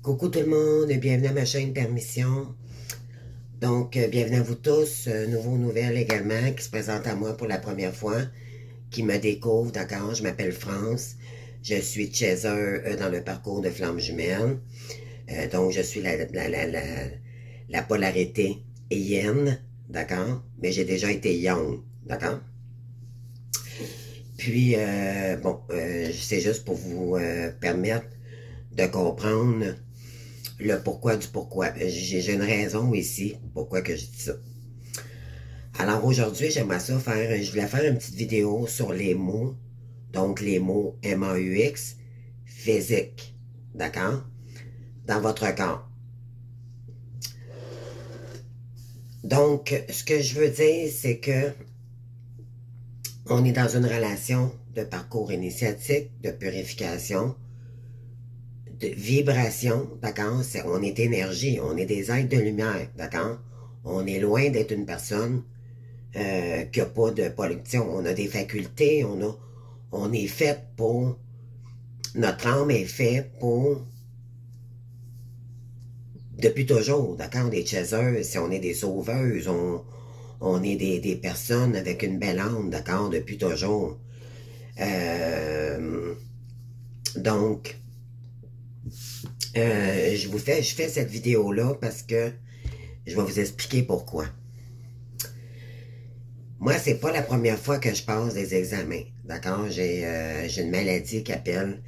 Coucou tout le monde et bienvenue à ma chaîne Permission. Donc, bienvenue à vous tous. Nouveau nouvelle également qui se présente à moi pour la première fois, qui me découvre, d'accord? Je m'appelle France. Je suis chaser dans le parcours de Flammes Jumelles. Donc, je suis la polarité yin, d'accord? Mais j'ai déjà été yang, d'accord? Puis, c'est juste pour vous permettre de comprendre le pourquoi du pourquoi. J'ai une raison ici, pourquoi que je dis ça. Alors aujourd'hui, je voulais faire une petite vidéo sur les mots, donc les mots MAUX, physique, d'accord, dans votre corps. Donc, ce que je veux dire, c'est que on est dans une relation de parcours initiatique, de purification, de vibration, d'accord? On est énergie, on est des êtres de lumière, d'accord? On est loin d'être une personne qui n'a pas de pollution. On a des facultés, on est fait pour, notre âme est faite pour, depuis toujours, d'accord? Des chasseurs, si on est des sauveuses, on est des personnes avec une belle âme, d'accord? Depuis toujours. Donc, je fais cette vidéo-là parce que je vais vous expliquer pourquoi. Moi, c'est pas la première fois que je passe des examens, d'accord? J'ai une maladie qui s'appelle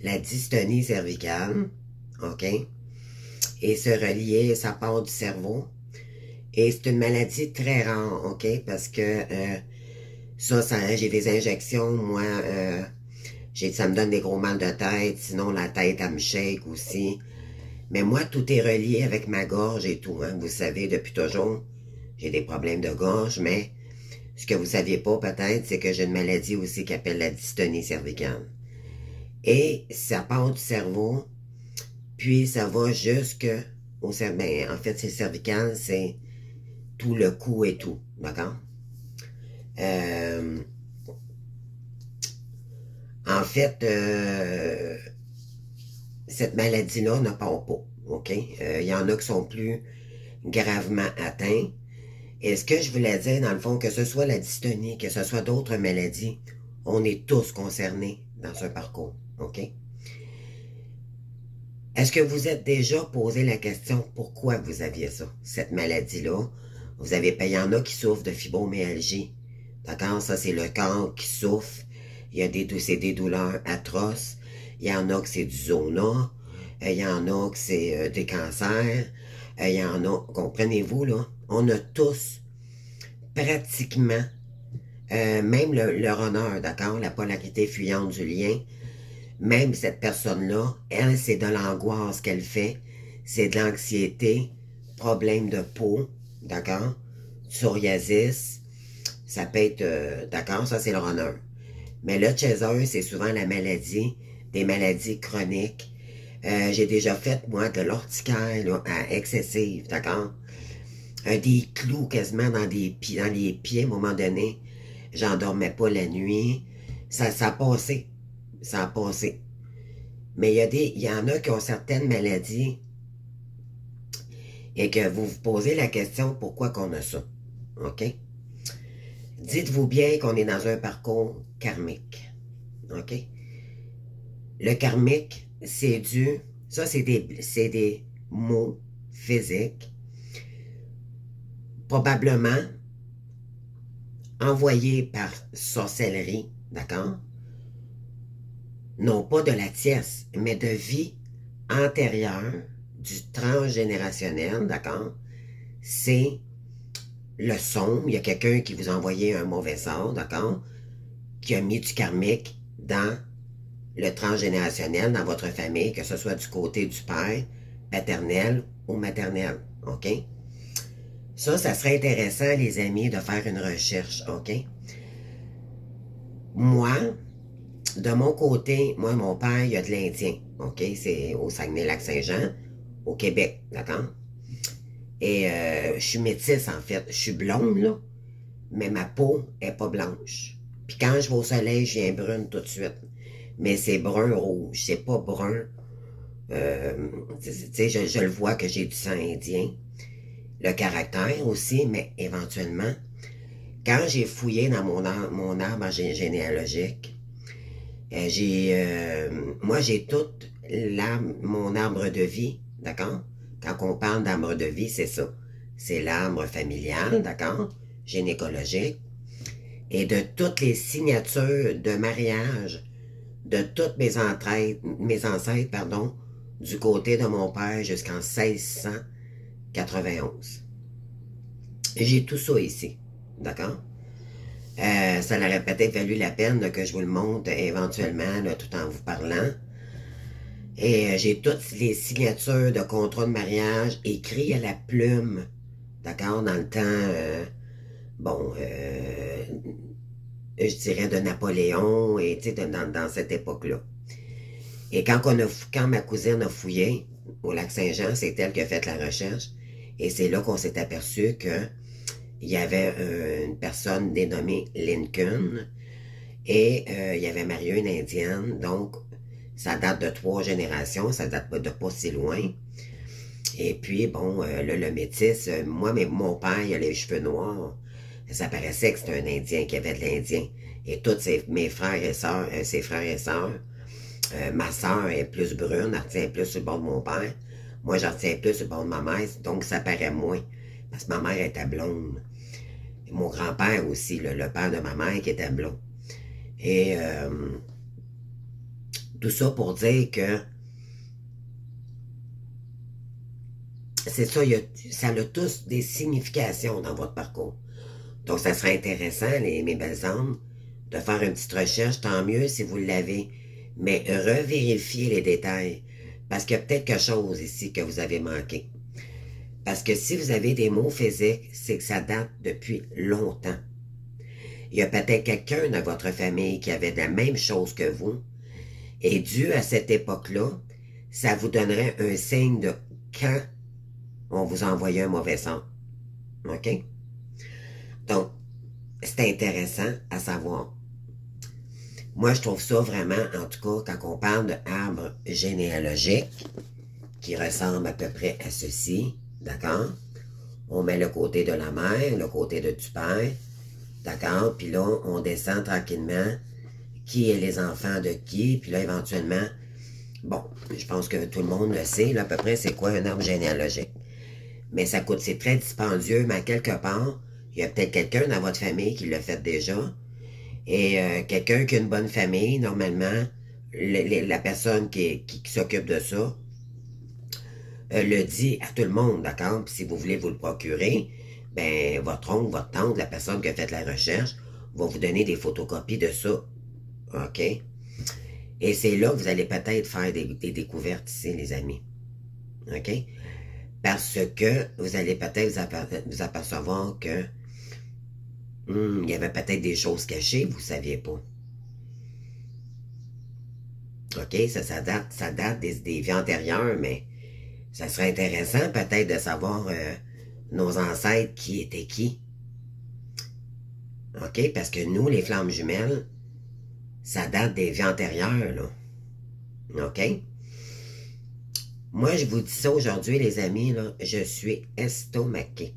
la dystonie cervicale, ok? Et se relier, ça part du cerveau. Et c'est une maladie très rare, ok? Parce que j'ai des injections, moi, ça me donne des gros mal de tête, sinon la tête, elle me shake aussi. Mais moi, tout est relié avec ma gorge et tout, hein? Vous savez, depuis toujours, j'ai des problèmes de gorge, mais ce que vous saviez pas peut-être, c'est que j'ai une maladie aussi qui s'appelle la dystonie cervicale. Et ça part du cerveau, puis ça va jusqu'au cerveau. Ben, en fait, c'est cervical, c'est tout le cou et tout, d'accord? En fait, cette maladie-là ne part pas, ok? Y en a qui sont plus gravement atteints. Et ce que je voulais dire, dans le fond, que ce soit la dystonie, que ce soit d'autres maladies, on est tous concernés dans ce parcours, ok? Est-ce que vous êtes déjà posé la question pourquoi vous aviez ça, cette maladie-là? Il y en a qui souffrent de fibromyalgie, d'accord? Ça, c'est le corps qui souffre. C'est des douleurs atroces. Il y en a que c'est du zona. Il y en a que c'est des cancers. Il y en a, comprenez-vous, là? On a tous, pratiquement, même le runner, d'accord? La polarité fuyante du lien. Même cette personne-là, elle, c'est de l'angoisse qu'elle fait. C'est de l'anxiété, problème de peau, d'accord? Psoriasis, ça peut être, d'accord, ça c'est le runner. Mais le chaser, c'est souvent la maladie, des maladies chroniques. J'ai déjà fait, moi, de l'urticaire excessive, d'accord? Des clous quasiment dans les pieds, à un moment donné. J'en dormais pas la nuit. Ça a passé. Ça a passé. Mais il y en a qui ont certaines maladies et que vous vous posez la question pourquoi qu'on a ça. OK? Dites-vous bien qu'on est dans un parcours karmique. OK? Le karmique, ça c'est des mots physiques, probablement envoyés par sorcellerie, d'accord? Non pas de la tiesse, mais de vie antérieure, du transgénérationnel, d'accord? C'est le son. Il y a quelqu'un qui vous a envoyé un mauvais sort, d'accord? Qui a mis du karmique dans le transgénérationnel, dans votre famille, que ce soit du côté du père, paternel ou maternel, OK? Ça serait intéressant, les amis, de faire une recherche, OK? Moi, de mon côté, moi, mon père, il y a de l'Indien, OK? C'est au Saguenay-Lac-Saint-Jean, au Québec, d'accord? Et je suis métisse, en fait. Je suis blonde, là, mais ma peau est pas blanche. Puis quand je vais au soleil, je viens brune tout de suite. Mais c'est brun rouge, c'est pas brun Tu sais, je le vois que j'ai du sang indien. Le caractère aussi, mais éventuellement, quand j'ai fouillé dans mon arbre généalogique, moi j'ai tout mon arbre de vie, d'accord? Quand on parle d'arbre de vie, c'est ça. C'est l'arbre familial, d'accord? Gynécologique. Et de toutes les signatures de mariage de toutes mes ancêtres, pardon, du côté de mon père jusqu'en 1691. J'ai tout ça ici, d'accord? Ça aurait peut-être valu la peine là, que je vous le montre éventuellement, là, tout en vous parlant. Et j'ai toutes les signatures de contrat de mariage écrits à la plume, d'accord, dans le temps, bon, je dirais de Napoléon, et tu sais, dans cette époque-là. Et quand ma cousine a fouillé au lac Saint-Jean, c'est elle qui a fait la recherche, et c'est là qu'on s'est aperçu que il y avait une personne dénommée Lincoln, et il y avait marié une Indienne, donc ça date de 3 générations, ça date de pas si loin. Et puis, bon, là, le métis, moi, mon père, il a les cheveux noirs, ça paraissait que c'était un Indien, qui avait de l'Indien. Et tous mes frères et sœurs, ses frères et sœurs, ma sœur est plus brune, elle retient plus sur le bord de mon père. Moi, j'en retiens plus sur le bord de ma mère, donc ça paraît moins. Parce que ma mère était blonde. Et mon grand-père aussi, le père de ma mère qui était blond. Et tout ça pour dire que c'est ça, ça a tous des significations dans votre parcours. Donc, ça serait intéressant, mes belles âmes, de faire une petite recherche, tant mieux si vous l'avez. Mais revérifiez les détails, parce qu'il y a peut-être quelque chose ici que vous avez manqué. Parce que si vous avez des mots physiques, c'est que ça date depuis longtemps. Il y a peut-être quelqu'un dans votre famille qui avait la même chose que vous, et dû à cette époque-là, ça vous donnerait un signe de quand on vous envoyait un mauvais sang. OK? Donc, c'est intéressant à savoir. Moi, je trouve ça vraiment, en tout cas, quand on parle d'arbre généalogique, qui ressemble à peu près à ceci, d'accord? On met le côté de la mère, le côté du père, d'accord? Puis là, on descend tranquillement qui est les enfants de qui, puis là, éventuellement, bon, je pense que tout le monde le sait, là, à peu près, c'est quoi un arbre généalogique. Mais ça coûte, c'est très dispendieux, mais à quelque part, il y a peut-être quelqu'un dans votre famille qui l'a fait déjà, et quelqu'un qui a une bonne famille, normalement, la personne qui s'occupe de ça, le dit à tout le monde, d'accord? Puis si vous voulez vous le procurer, ben votre oncle, votre tante, la personne qui a fait la recherche, va vous donner des photocopies de ça. OK? Et c'est là que vous allez peut-être faire des découvertes ici, les amis. OK? Parce que vous allez peut-être vous apercevoir que il y avait peut-être des choses cachées, vous ne saviez pas. OK? Ça date des vies antérieures, mais ça serait intéressant peut-être de savoir nos ancêtres qui étaient qui. OK? Parce que nous, les flammes jumelles, ça date des vies antérieures, là. OK? Moi, je vous dis ça aujourd'hui, les amis, là, je suis estomaqué.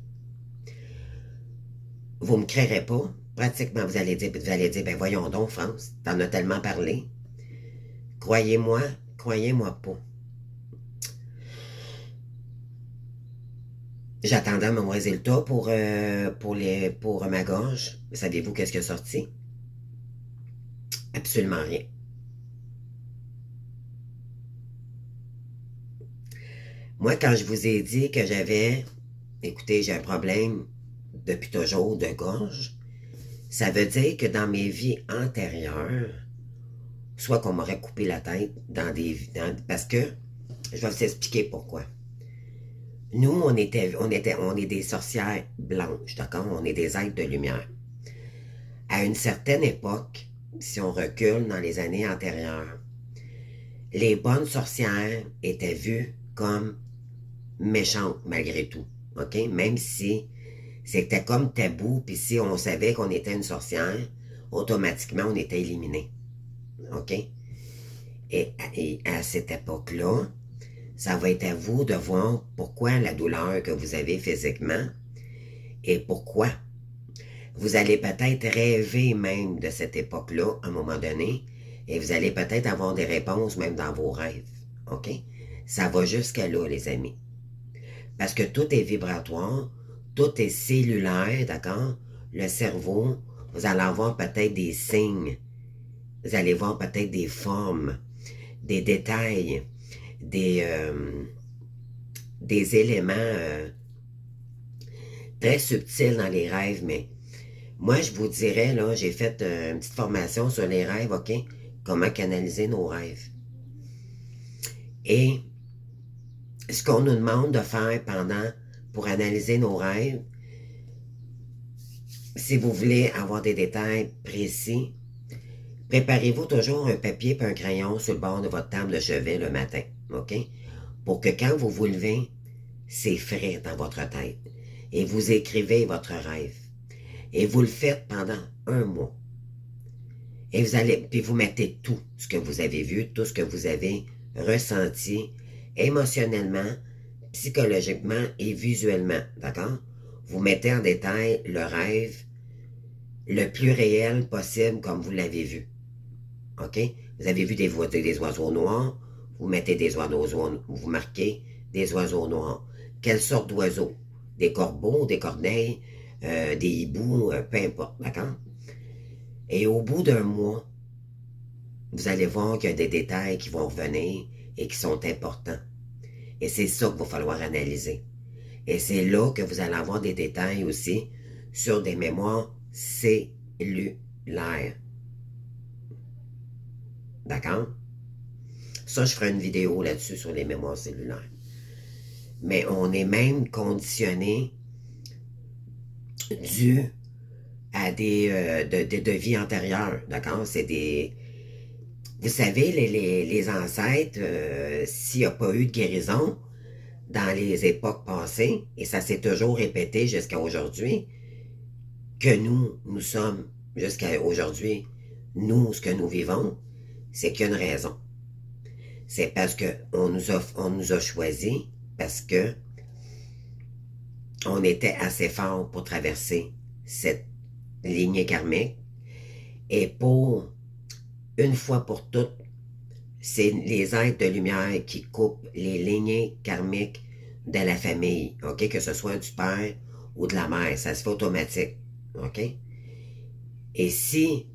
Vous me créerez pas. Pratiquement, vous allez dire, ben voyons donc, France, t'en as tellement parlé. Croyez-moi pas. J'attendais mon résultat pour ma gorge. Savez-vous qu'est-ce qui est sorti? Absolument rien. Moi, quand je vous ai dit que écoutez, j'ai un problème depuis toujours de gorge, ça veut dire que dans mes vies antérieures, soit qu'on m'aurait coupé la tête parce que, je vais vous expliquer pourquoi. Nous, on est des sorcières blanches, d'accord? On est des êtres de lumière. À une certaine époque, si on recule dans les années antérieures, les bonnes sorcières étaient vues comme méchantes malgré tout, OK? Même si c'était comme tabou, puis si on savait qu'on était une sorcière, automatiquement, on était éliminé, OK? Et à cette époque-là, Ça va être à vous de voir pourquoi la douleur que vous avez physiquement et pourquoi. Vous allez peut-être rêver même de cette époque-là à un moment donné et vous allez peut-être avoir des réponses même dans vos rêves. OK? Ça va jusqu'à là, les amis. Parce que tout est vibratoire, tout est cellulaire, d'accord? Le cerveau, vous allez avoir peut-être des signes, vous allez voir peut-être des formes, des détails, des éléments très subtils dans les rêves, mais moi, je vous dirais, là, j'ai fait une petite formation sur les rêves, OK? Comment canaliser nos rêves. Et ce qu'on nous demande de faire pour analyser nos rêves, si vous voulez avoir des détails précis, préparez-vous toujours un papier et un crayon sur le bord de votre table de chevet le matin, OK? Pour que quand vous vous levez, c'est frais dans votre tête. Et vous écrivez votre rêve. Et vous le faites pendant un mois. Et puis vous mettez tout ce que vous avez vu, tout ce que vous avez ressenti, émotionnellement, psychologiquement et visuellement, d'accord? Vous mettez en détail le rêve le plus réel possible comme vous l'avez vu. OK? Vous avez vu des oiseaux noirs, vous mettez des oiseaux, vous marquez des oiseaux noirs. Quelle sorte d'oiseaux? Des corbeaux, des corneilles, des hiboux, peu importe, d'accord? Et au bout d'un mois, vous allez voir qu'il y a des détails qui vont revenir et qui sont importants. Et c'est ça qu'il va falloir analyser. Et c'est là que vous allez avoir des détails aussi sur des mémoires cellulaires. D'accord? Ça, je ferai une vidéo là-dessus sur les mémoires cellulaires. Mais on est même conditionné dû à de vies antérieures. D'accord? C'est des... Vous savez, les ancêtres, s'il n'y a pas eu de guérison dans les époques passées, et ça s'est toujours répété jusqu'à aujourd'hui, que nous sommes jusqu'à aujourd'hui, nous, ce que nous vivons, c'est qu'il y a une raison. C'est parce qu'on nous a choisis, parce que on était assez fort pour traverser cette lignée karmique, et pour, une fois pour toutes, c'est les êtres de lumière qui coupent les lignées karmiques de la famille, OK? Que ce soit du père ou de la mère, ça se fait automatique, OK? Et si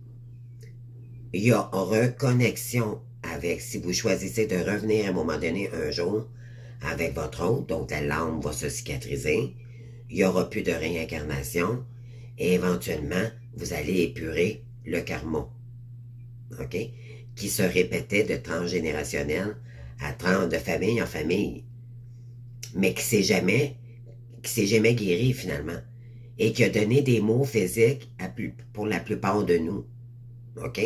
il y a reconnexion avec, si vous choisissez de revenir à un moment donné un jour avec votre hôte, donc la l'âme va se cicatriser, il n'y aura plus de réincarnation et éventuellement, vous allez épurer le karma, OK? Qui se répétait de transgénérationnel de famille en famille, mais qui s'est jamais guéri finalement, et qui a donné des maux physiques pour la plupart de nous, OK?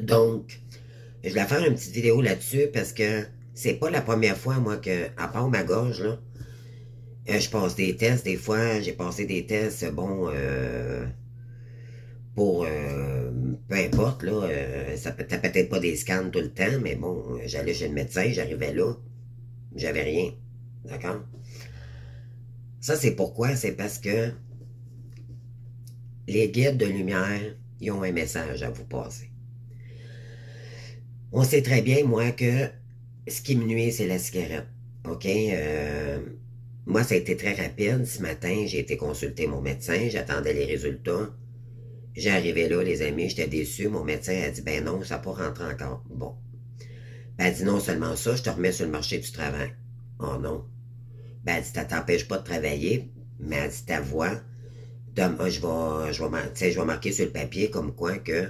Donc, je vais faire une petite vidéo là-dessus parce que c'est pas la première fois, moi, que, à part ma gorge, là, je passe des tests. Des fois, j'ai passé des tests, bon, pour, peu importe, là, ça peut-être pas des scans tout le temps, mais bon, j'allais chez le médecin, j'arrivais là, j'avais rien, d'accord? Ça, c'est pourquoi? C'est parce que les guides de lumière, ils ont un message à vous passer. On sait très bien, moi, que ce qui me nuit, c'est la cigarette. OK? Moi, ça a été très rapide. Ce matin, j'ai été consulter mon médecin. J'attendais les résultats. J'arrivais là, les amis, j'étais déçu. Mon médecin a dit, ben non, ça n'a pas rentré encore. Bon. Ben, elle dit, non seulement ça, je te remets sur le marché du travail. Oh non. Ben, elle dit, ça t'empêche pas de travailler, mais elle dit, ta voix, je vais marquer sur le papier comme quoi que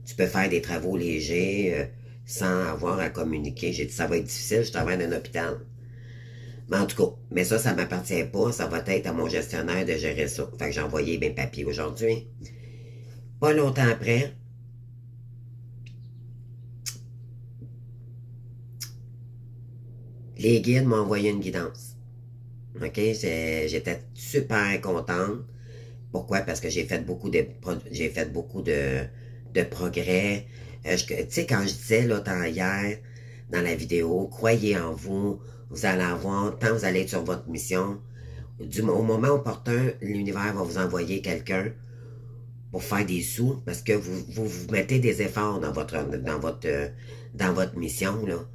tu peux faire des travaux légers sans avoir à communiquer. J'ai dit, ça va être difficile, je travaille dans un hôpital. Mais en tout cas, mais ça ne m'appartient pas. Ça va être à mon gestionnaire de gérer ça. Fait que j'ai envoyé mes papiers aujourd'hui. Pas longtemps après, les guides m'ont envoyé une guidance. OK? J'étais super contente. Pourquoi? Parce que j'ai fait beaucoup de progrès. Tu sais, quand je disais, là, hier, dans la vidéo, croyez en vous, vous allez avoir, tant vous allez être sur votre mission, au moment opportun, l'univers va vous envoyer quelqu'un pour faire des sous, parce que vous mettez des efforts dans votre mission, là.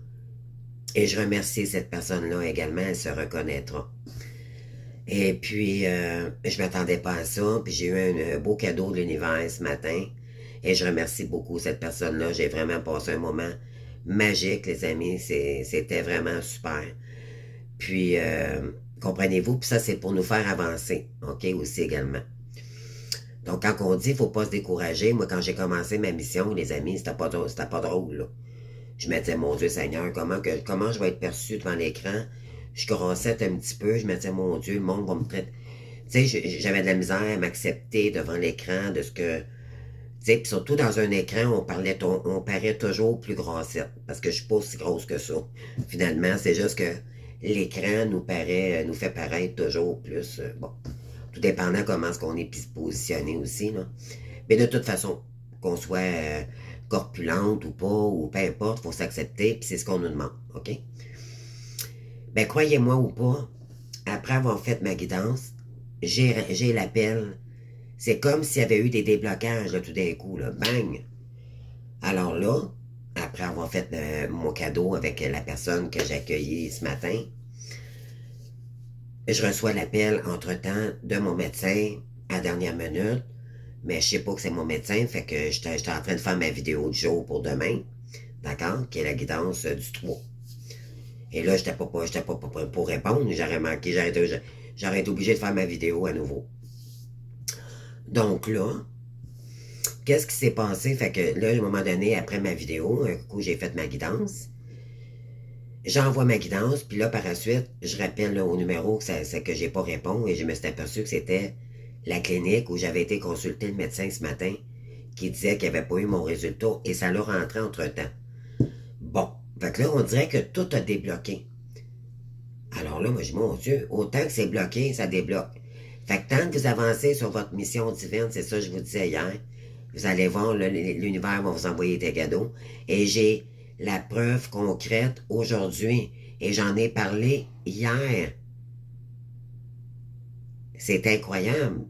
Et je remercie cette personne-là également, elle se reconnaîtra. Et puis, je m'attendais pas à ça, puis j'ai eu un beau cadeau de l'univers ce matin. Et je remercie beaucoup cette personne-là. J'ai vraiment passé un moment magique, les amis. C'était vraiment super. Puis, comprenez-vous, puis ça, c'est pour nous faire avancer, OK, aussi également. Donc, quand on dit, faut pas se décourager, moi, quand j'ai commencé ma mission, les amis, c'était pas drôle, là. Je me disais, mon Dieu Seigneur, comment je vais être perçu devant l'écran? Je crossais un petit peu, je me disais, mon Dieu, le monde va me traiter. Tu sais, j'avais de la misère à m'accepter devant l'écran de ce que. Tu sais, puis surtout dans un écran, on paraît toujours plus grossette, parce que je suis pas aussi grosse que ça. Finalement, c'est juste que l'écran nous fait paraître toujours plus, bon, tout dépendant comment est-ce qu'on est positionné aussi, là. Mais de toute façon, qu'on soit corpulente ou pas, ou peu importe, il faut s'accepter, puis c'est ce qu'on nous demande, OK? Ben, croyez-moi ou pas, après avoir fait ma guidance, j'ai l'appel. C'est comme s'il y avait eu des déblocages, là, tout d'un coup, là, bang! Alors là, après avoir fait mon cadeau avec la personne que j'ai accueillie ce matin, je reçois l'appel entre-temps de mon médecin à la dernière minute, mais je sais pas que c'est mon médecin, fait que j'étais en train de faire ma vidéo du jour pour demain, d'accord, qui est la guidance du 3. Et là, j'étais pas pour répondre, j'aurais été obligé de faire ma vidéo à nouveau. Donc là, qu'est-ce qui s'est passé? Fait que là, à un moment donné, après ma vidéo, un coup, j'ai fait ma guidance. J'envoie ma guidance, puis là, par la suite, je rappelle là, au numéro que j'ai pas répondu et je me suis aperçu que c'était la clinique où j'avais été consulter le médecin ce matin qui disait qu'il n'avait pas eu mon résultat et ça l'a rentré entre-temps. Bon, fait que là, on dirait que tout a débloqué. Alors là, moi, je dis, mon Dieu, autant que c'est bloqué, ça débloque. Fait que tant que vous avancez sur votre mission divine, c'est ça que je vous disais hier, vous allez voir, l'univers va vous envoyer des cadeaux. Et j'ai la preuve concrète aujourd'hui. Et j'en ai parlé hier. C'est incroyable.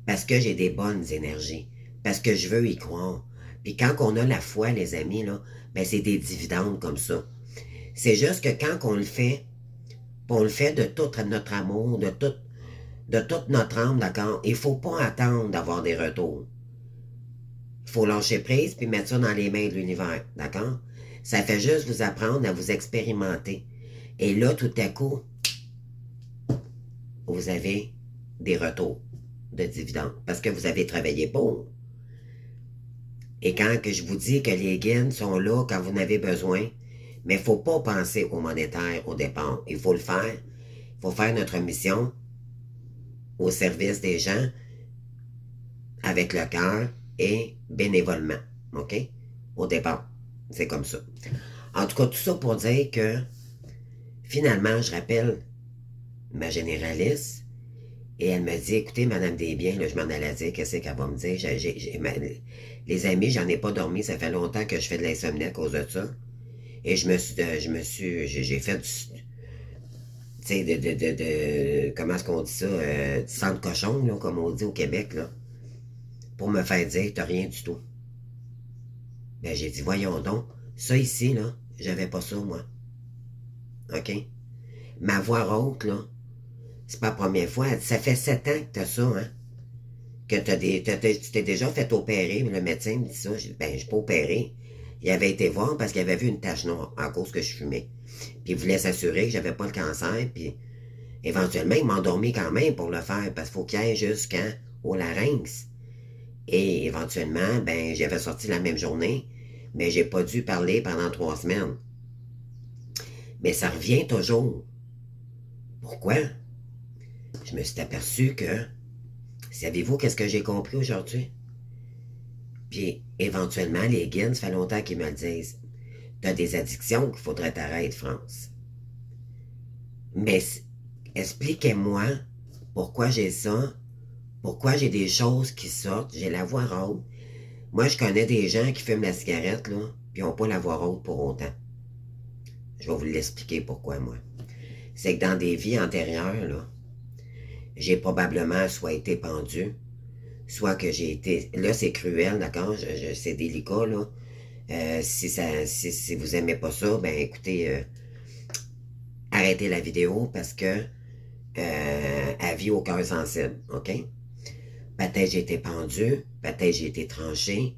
Parce que j'ai des bonnes énergies. Parce que je veux y croire. Puis quand on a la foi, les amis, là, ben c'est des dividendes comme ça. C'est juste que quand on le fait, on le fait de tout notre amour, de toute notre âme, d'accord? Il ne faut pas attendre d'avoir des retours. Il faut lâcher prise puis mettre ça dans les mains de l'univers, d'accord? Ça fait juste vous apprendre à vous expérimenter. Et là, tout à coup, vous avez des retours de dividendes parce que vous avez travaillé pour. Et quand que je vous dis que les guides sont là quand vous en avez besoin, mais il ne faut pas penser au monétaire au départ. Il faut le faire. Il faut faire notre mission au service des gens avec le cœur et bénévolement. OK? Au départ. C'est comme ça. En tout cas, tout ça pour dire que finalement, je rappelle ma généraliste et elle me dit, écoutez, Madame Desbiens, là, je m'en allais dire, qu'est-ce qu'elle va me dire? Les amis, j'en ai pas dormi, ça fait longtemps que je fais de l'insomnie à cause de ça. Et j'ai fait du, tu sais, comment est-ce qu'on dit ça, du sang de cochon, là, comme on dit au Québec, là, pour me faire dire, t'as rien du tout. Ben, j'ai dit, voyons donc, ça ici, là, j'avais pas ça, moi. OK? Ma voix haute, là, c'est pas la première fois. Elle dit, ça fait 7 ans que t'as ça, hein? Que tu t'es déjà fait opérer. Le médecin me dit ça. J'ai dit, ben, je suis pas opéré. Il avait été voir parce qu'il avait vu une tache noire à cause que je fumais. Puis il voulait s'assurer que j'avais pas le cancer. Puis éventuellement, il m'a endormi quand même pour le faire parce qu'il faut qu'il aille jusqu'au larynx. Et éventuellement, ben, j'avais sorti la même journée, mais j'ai pas dû parler pendant 3 semaines. Mais ça revient toujours. Pourquoi? Je me suis aperçu que, savez-vous qu'est-ce que j'ai compris aujourd'hui? Puis, éventuellement, les guides, ça fait longtemps qu'ils me le disent. T'as des addictions qu'il faudrait t'arrêter, France. Mais, expliquez-moi pourquoi j'ai ça, pourquoi j'ai des choses qui sortent, j'ai la voix rauque. Moi, je connais des gens qui fument la cigarette, là, puis n'ont pas la voix haute pour autant. Je vais vous l'expliquer pourquoi, moi. C'est que dans des vies antérieures, là, j'ai probablement soit été pendu, soit que j'ai été... Là, c'est cruel, d'accord? C'est délicat, là. Si vous aimez pas ça, ben écoutez, arrêtez la vidéo parce que elle vit au cœur sensible, OK? Peut-être j'ai été pendu, peut-être j'ai été tranché.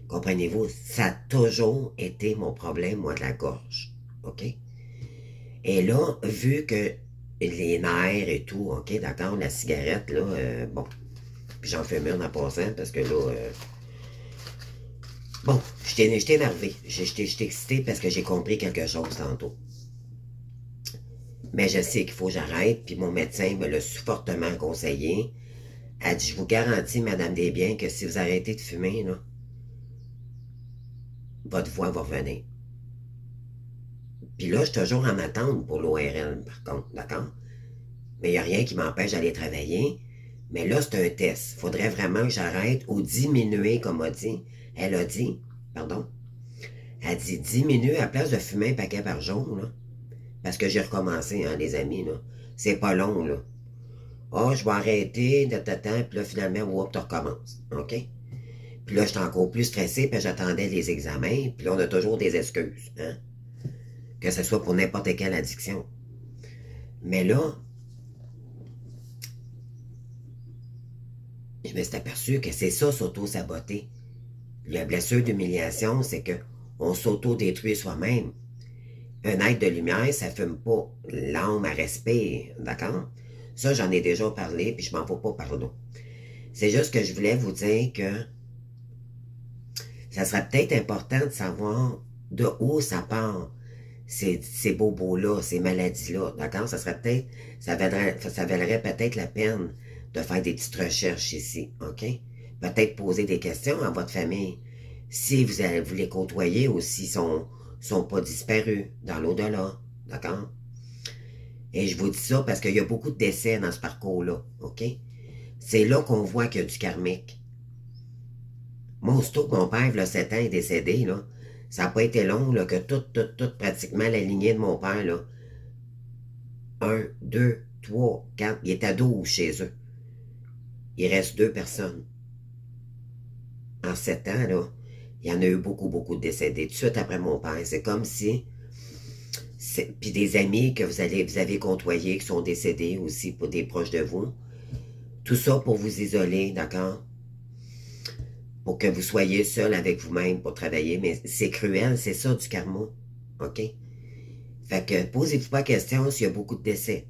Comprenez-vous, ça a toujours été mon problème, moi, de la gorge, OK? Et là, vu que les nerfs et tout, OK, d'accord, la cigarette, là, bon, puis j'en fume une en passant parce que là, bon, j'étais énervé, j'étais excité parce que j'ai compris quelque chose tantôt. Mais je sais qu'il faut que j'arrête, puis mon médecin me l'a fortement conseillé. Elle dit, je vous garantis, Madame Desbiens, que si vous arrêtez de fumer, là, votre voix va revenir. Puis là, je suis toujours en attente pour l'ORL, par contre, d'accord? Mais il n'y a rien qui m'empêche d'aller travailler. Mais là, c'est un test. Il faudrait vraiment que j'arrête ou diminuer, comme elle a dit, pardon. Elle dit diminuer à place de fumer un paquet par jour, là. Parce que j'ai recommencé, hein, les amis, là. C'est pas long, là. Ah, je vais arrêter, puis là, finalement, whoop, tu recommences. OK? Puis là, j'étais encore plus stressé, puis j'attendais les examens, puis là, on a toujours des excuses, hein? Que ce soit pour n'importe quelle addiction. Mais là, je me suis aperçu que c'est ça, s'auto-saboter. La blessure d'humiliation, c'est que on s'auto-détruit soi-même. Un être de lumière, ça fume pas. L'âme, elle respire, d'accord? Ça, j'en ai déjà parlé, puis je m'en vais pas par là. C'est juste que je voulais vous dire que ça serait peut-être important de savoir de où ça part, ces bobos-là, ces maladies-là, d'accord? Ça serait peut-être, ça valerait peut-être la peine de faire des petites recherches ici, OK? Peut-être poser des questions à votre famille. Si vous les côtoyez ou s'ils sont pas disparus dans l'au-delà, d'accord? Et je vous dis ça parce qu'il y a beaucoup de décès dans ce parcours-là, OK? C'est là qu'on voit qu'il y a du karmique. Moi, aussitôt que mon père, là, 7 ans, est décédé, là, ça n'a pas été long, là, que tout, pratiquement la lignée de mon père, là, 1, 2, 3, 4, il est à 12 chez eux. Il reste 2 personnes. En 7 ans, là, il y en a eu beaucoup, beaucoup de décédés, tout de suite après mon père. C'est comme si... Puis des amis que vous avez côtoyés qui sont décédés aussi, pour des proches de vous. Tout ça pour vous isoler, d'accord? Pour que vous soyez seul avec vous-même pour travailler. Mais c'est cruel, c'est ça du karma. OK? Fait que posez-vous pas la question s'il y a beaucoup de décès.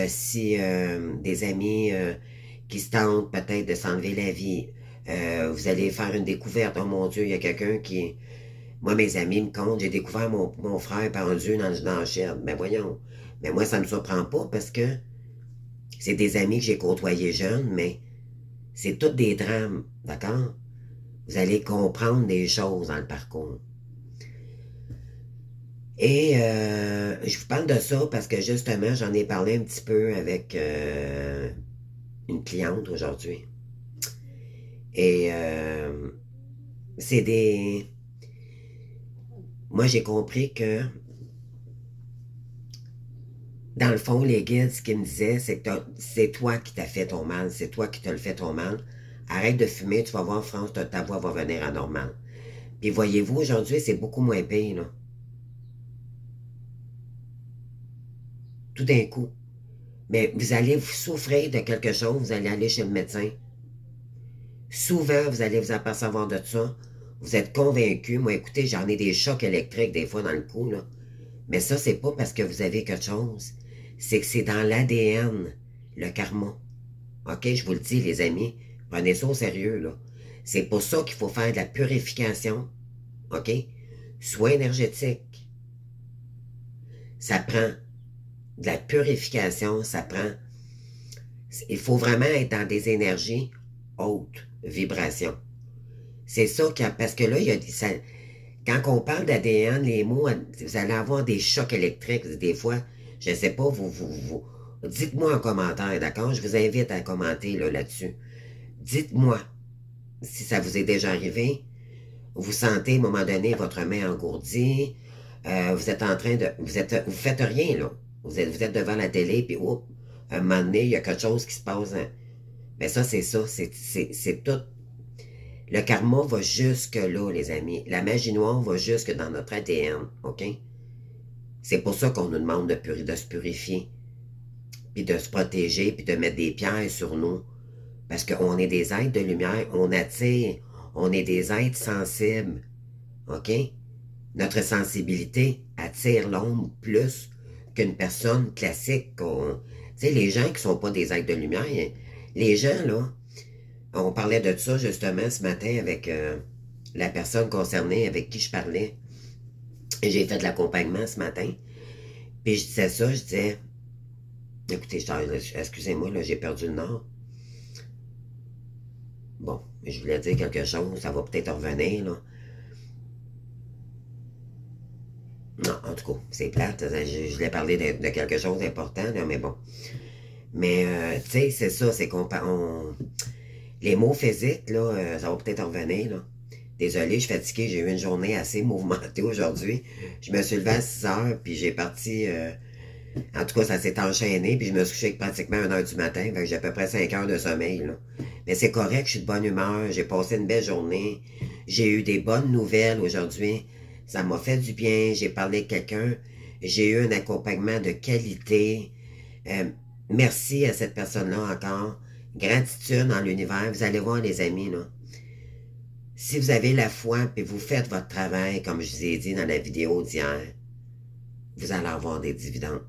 Si des amis qui se tentent peut-être de s'enlever la vie, vous allez faire une découverte. Oh mon Dieu, il y a quelqu'un qui... Moi, mes amis me comptent, j'ai découvert mon frère pendu dans le shed. Ben voyons. Mais moi, ça me surprend pas parce que c'est des amis que j'ai côtoyés jeunes, mais c'est tous des drames, d'accord? Vous allez comprendre des choses dans le parcours. Et je vous parle de ça parce que justement, j'en ai parlé un petit peu avec une cliente aujourd'hui. Et c'est des... Moi, j'ai compris que dans le fond, les guides, ce qu'ils me disaient, c'est que c'est toi qui t'as fait ton mal, c'est toi qui te le fait ton mal. Arrête de fumer, tu vas voir, France, ta voix va revenir à normal. Puis voyez-vous, aujourd'hui, c'est beaucoup moins pire, là. Tout d'un coup. Mais vous allez vous souffrir de quelque chose, vous allez aller chez le médecin. Souvent, vous allez vous apercevoir de ça. Vous êtes convaincu. Moi, écoutez, j'en ai des chocs électriques des fois dans le cou, là. Mais ça, c'est pas parce que vous avez quelque chose. C'est que c'est dans l'ADN, le karma. OK, je vous le dis, les amis, prenez ça au sérieux, là. C'est pour ça qu'il faut faire de la purification. OK? Soins énergétiques. Ça prend de la purification, ça prend... Il faut vraiment être dans des énergies hautes, vibrations. C'est ça, parce que là, il y a quand on parle d'ADN, les mots, vous allez avoir des chocs électriques, des fois, je ne sais pas, dites-moi en commentaire, d'accord? Je vous invite à commenter là-dessus. Dites-moi, si ça vous est déjà arrivé, vous sentez à un moment donné votre main engourdie, vous êtes en train de... Vous faites rien, là. Vous êtes devant la télé, puis oups, à un moment donné, il y a quelque chose qui se passe. Hein. Mais ça, c'est tout. Le karma va jusque là, les amis. La magie noire va jusque dans notre ADN, OK? C'est pour ça qu'on nous demande de se purifier, puis de se protéger, puis de mettre des pierres sur nous. Parce qu'on est des êtres de lumière, on attire, on est des êtres sensibles, OK? Notre sensibilité attire l'ombre plus qu'une personne classique. Tu sais, les gens qui sont pas des êtres de lumière, les gens, là, on parlait de ça justement ce matin avec la personne concernée avec qui je parlais. J'ai fait de l'accompagnement ce matin. Puis je disais ça, je disais, écoutez, excusez-moi, là, j'ai perdu le nord. Bon, je voulais dire quelque chose, ça va peut-être revenir, là. Non, en tout cas, c'est plate. Je voulais parler de quelque chose d'important, là, mais bon. Mais, tu sais, c'est ça, c'est les mots physiques, là, ça va peut-être revenir, là. Désolé, je suis fatigué, j'ai eu une journée assez mouvementée aujourd'hui. Je me suis levé à 6 heures, puis j'ai parti... en tout cas, ça s'est enchaîné, puis je me suis couché pratiquement à 1 heure du matin, fait que j'ai à peu près 5 heures de sommeil, là. Mais c'est correct, je suis de bonne humeur, j'ai passé une belle journée, j'ai eu des bonnes nouvelles aujourd'hui, ça m'a fait du bien, j'ai parlé avec quelqu'un, j'ai eu un accompagnement de qualité. Merci à cette personne-là encore. Gratitude en l'univers. Vous allez voir, les amis, là. Si vous avez la foi et vous faites votre travail, comme je vous ai dit dans la vidéo d'hier, vous allez avoir des dividendes.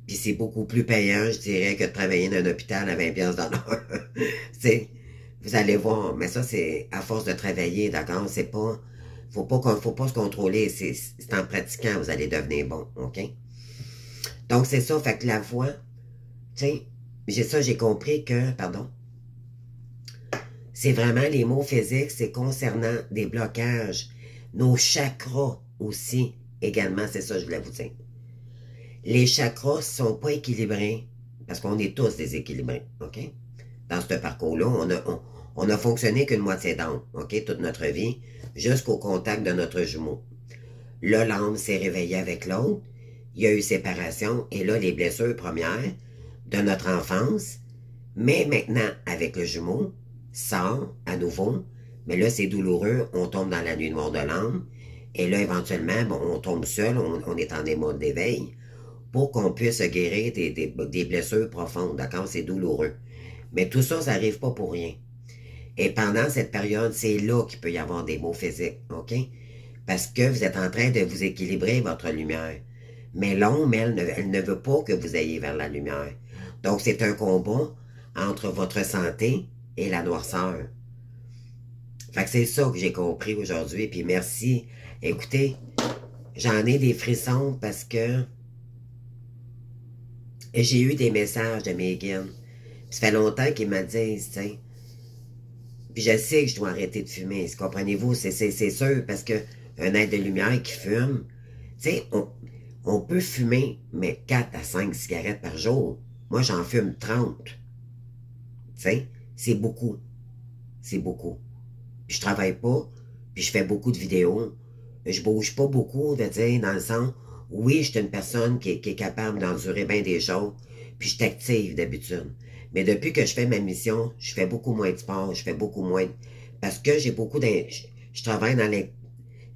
Puis c'est beaucoup plus payant, je dirais, que de travailler dans un hôpital à 20$ de l'heure. Vous allez voir. Mais ça, c'est à force de travailler, d'accord? C'est pas... Faut pas se contrôler. C'est en pratiquant, vous allez devenir bon, OK? Donc, c'est ça. Fait que la voix, tu sais, j'ai compris que, pardon, c'est vraiment les mots physiques, c'est concernant des blocages. Nos chakras aussi, également, c'est ça que je voulais vous dire. Les chakras ne sont pas équilibrés, parce qu'on est tous déséquilibrés, OK? Dans ce parcours-là, on a fonctionné qu'une moitié d'âme, OK? Toute notre vie, jusqu'au contact de notre jumeau. Là, l'âme s'est réveillée avec l'autre, il y a eu séparation, et là, les blessures premières de notre enfance, mais maintenant, avec le jumeau, sort à nouveau, mais là, c'est douloureux, on tombe dans la nuit noire de l'âme, et là, éventuellement, bon, on tombe seul, on est en émoi d'éveil, pour qu'on puisse guérir des blessures profondes, d'accord? C'est douloureux. Mais tout ça, ça n'arrive pas pour rien. Et pendant cette période, c'est là qu'il peut y avoir des maux physiques, OK? Parce que vous êtes en train de vous équilibrer votre lumière. Mais l'ombre, elle ne veut pas que vous ayez vers la lumière. Donc, c'est un combat entre votre santé et la noirceur. Fait que c'est ça que j'ai compris aujourd'hui, puis merci. Écoutez, j'en ai des frissons parce que j'ai eu des messages de mes guides. Ça fait longtemps qu'ils me disent, tu sais. Puis je sais que je dois arrêter de fumer, comprenez-vous? C'est sûr, parce que un être de lumière qui fume, tu sais, on peut fumer, mais 4 à 5 cigarettes par jour. Moi, j'en fume 30. Tu sais, c'est beaucoup. C'est beaucoup. Puis je travaille pas, puis je fais beaucoup de vidéos. Je bouge pas beaucoup, de dire, dans le sens, oui, je suis une personne qui est capable d'endurer bien des choses, puis je suis active d'habitude. Mais depuis que je fais ma mission, je fais beaucoup moins de sport, je fais beaucoup moins... Parce que j'ai beaucoup de... Je travaille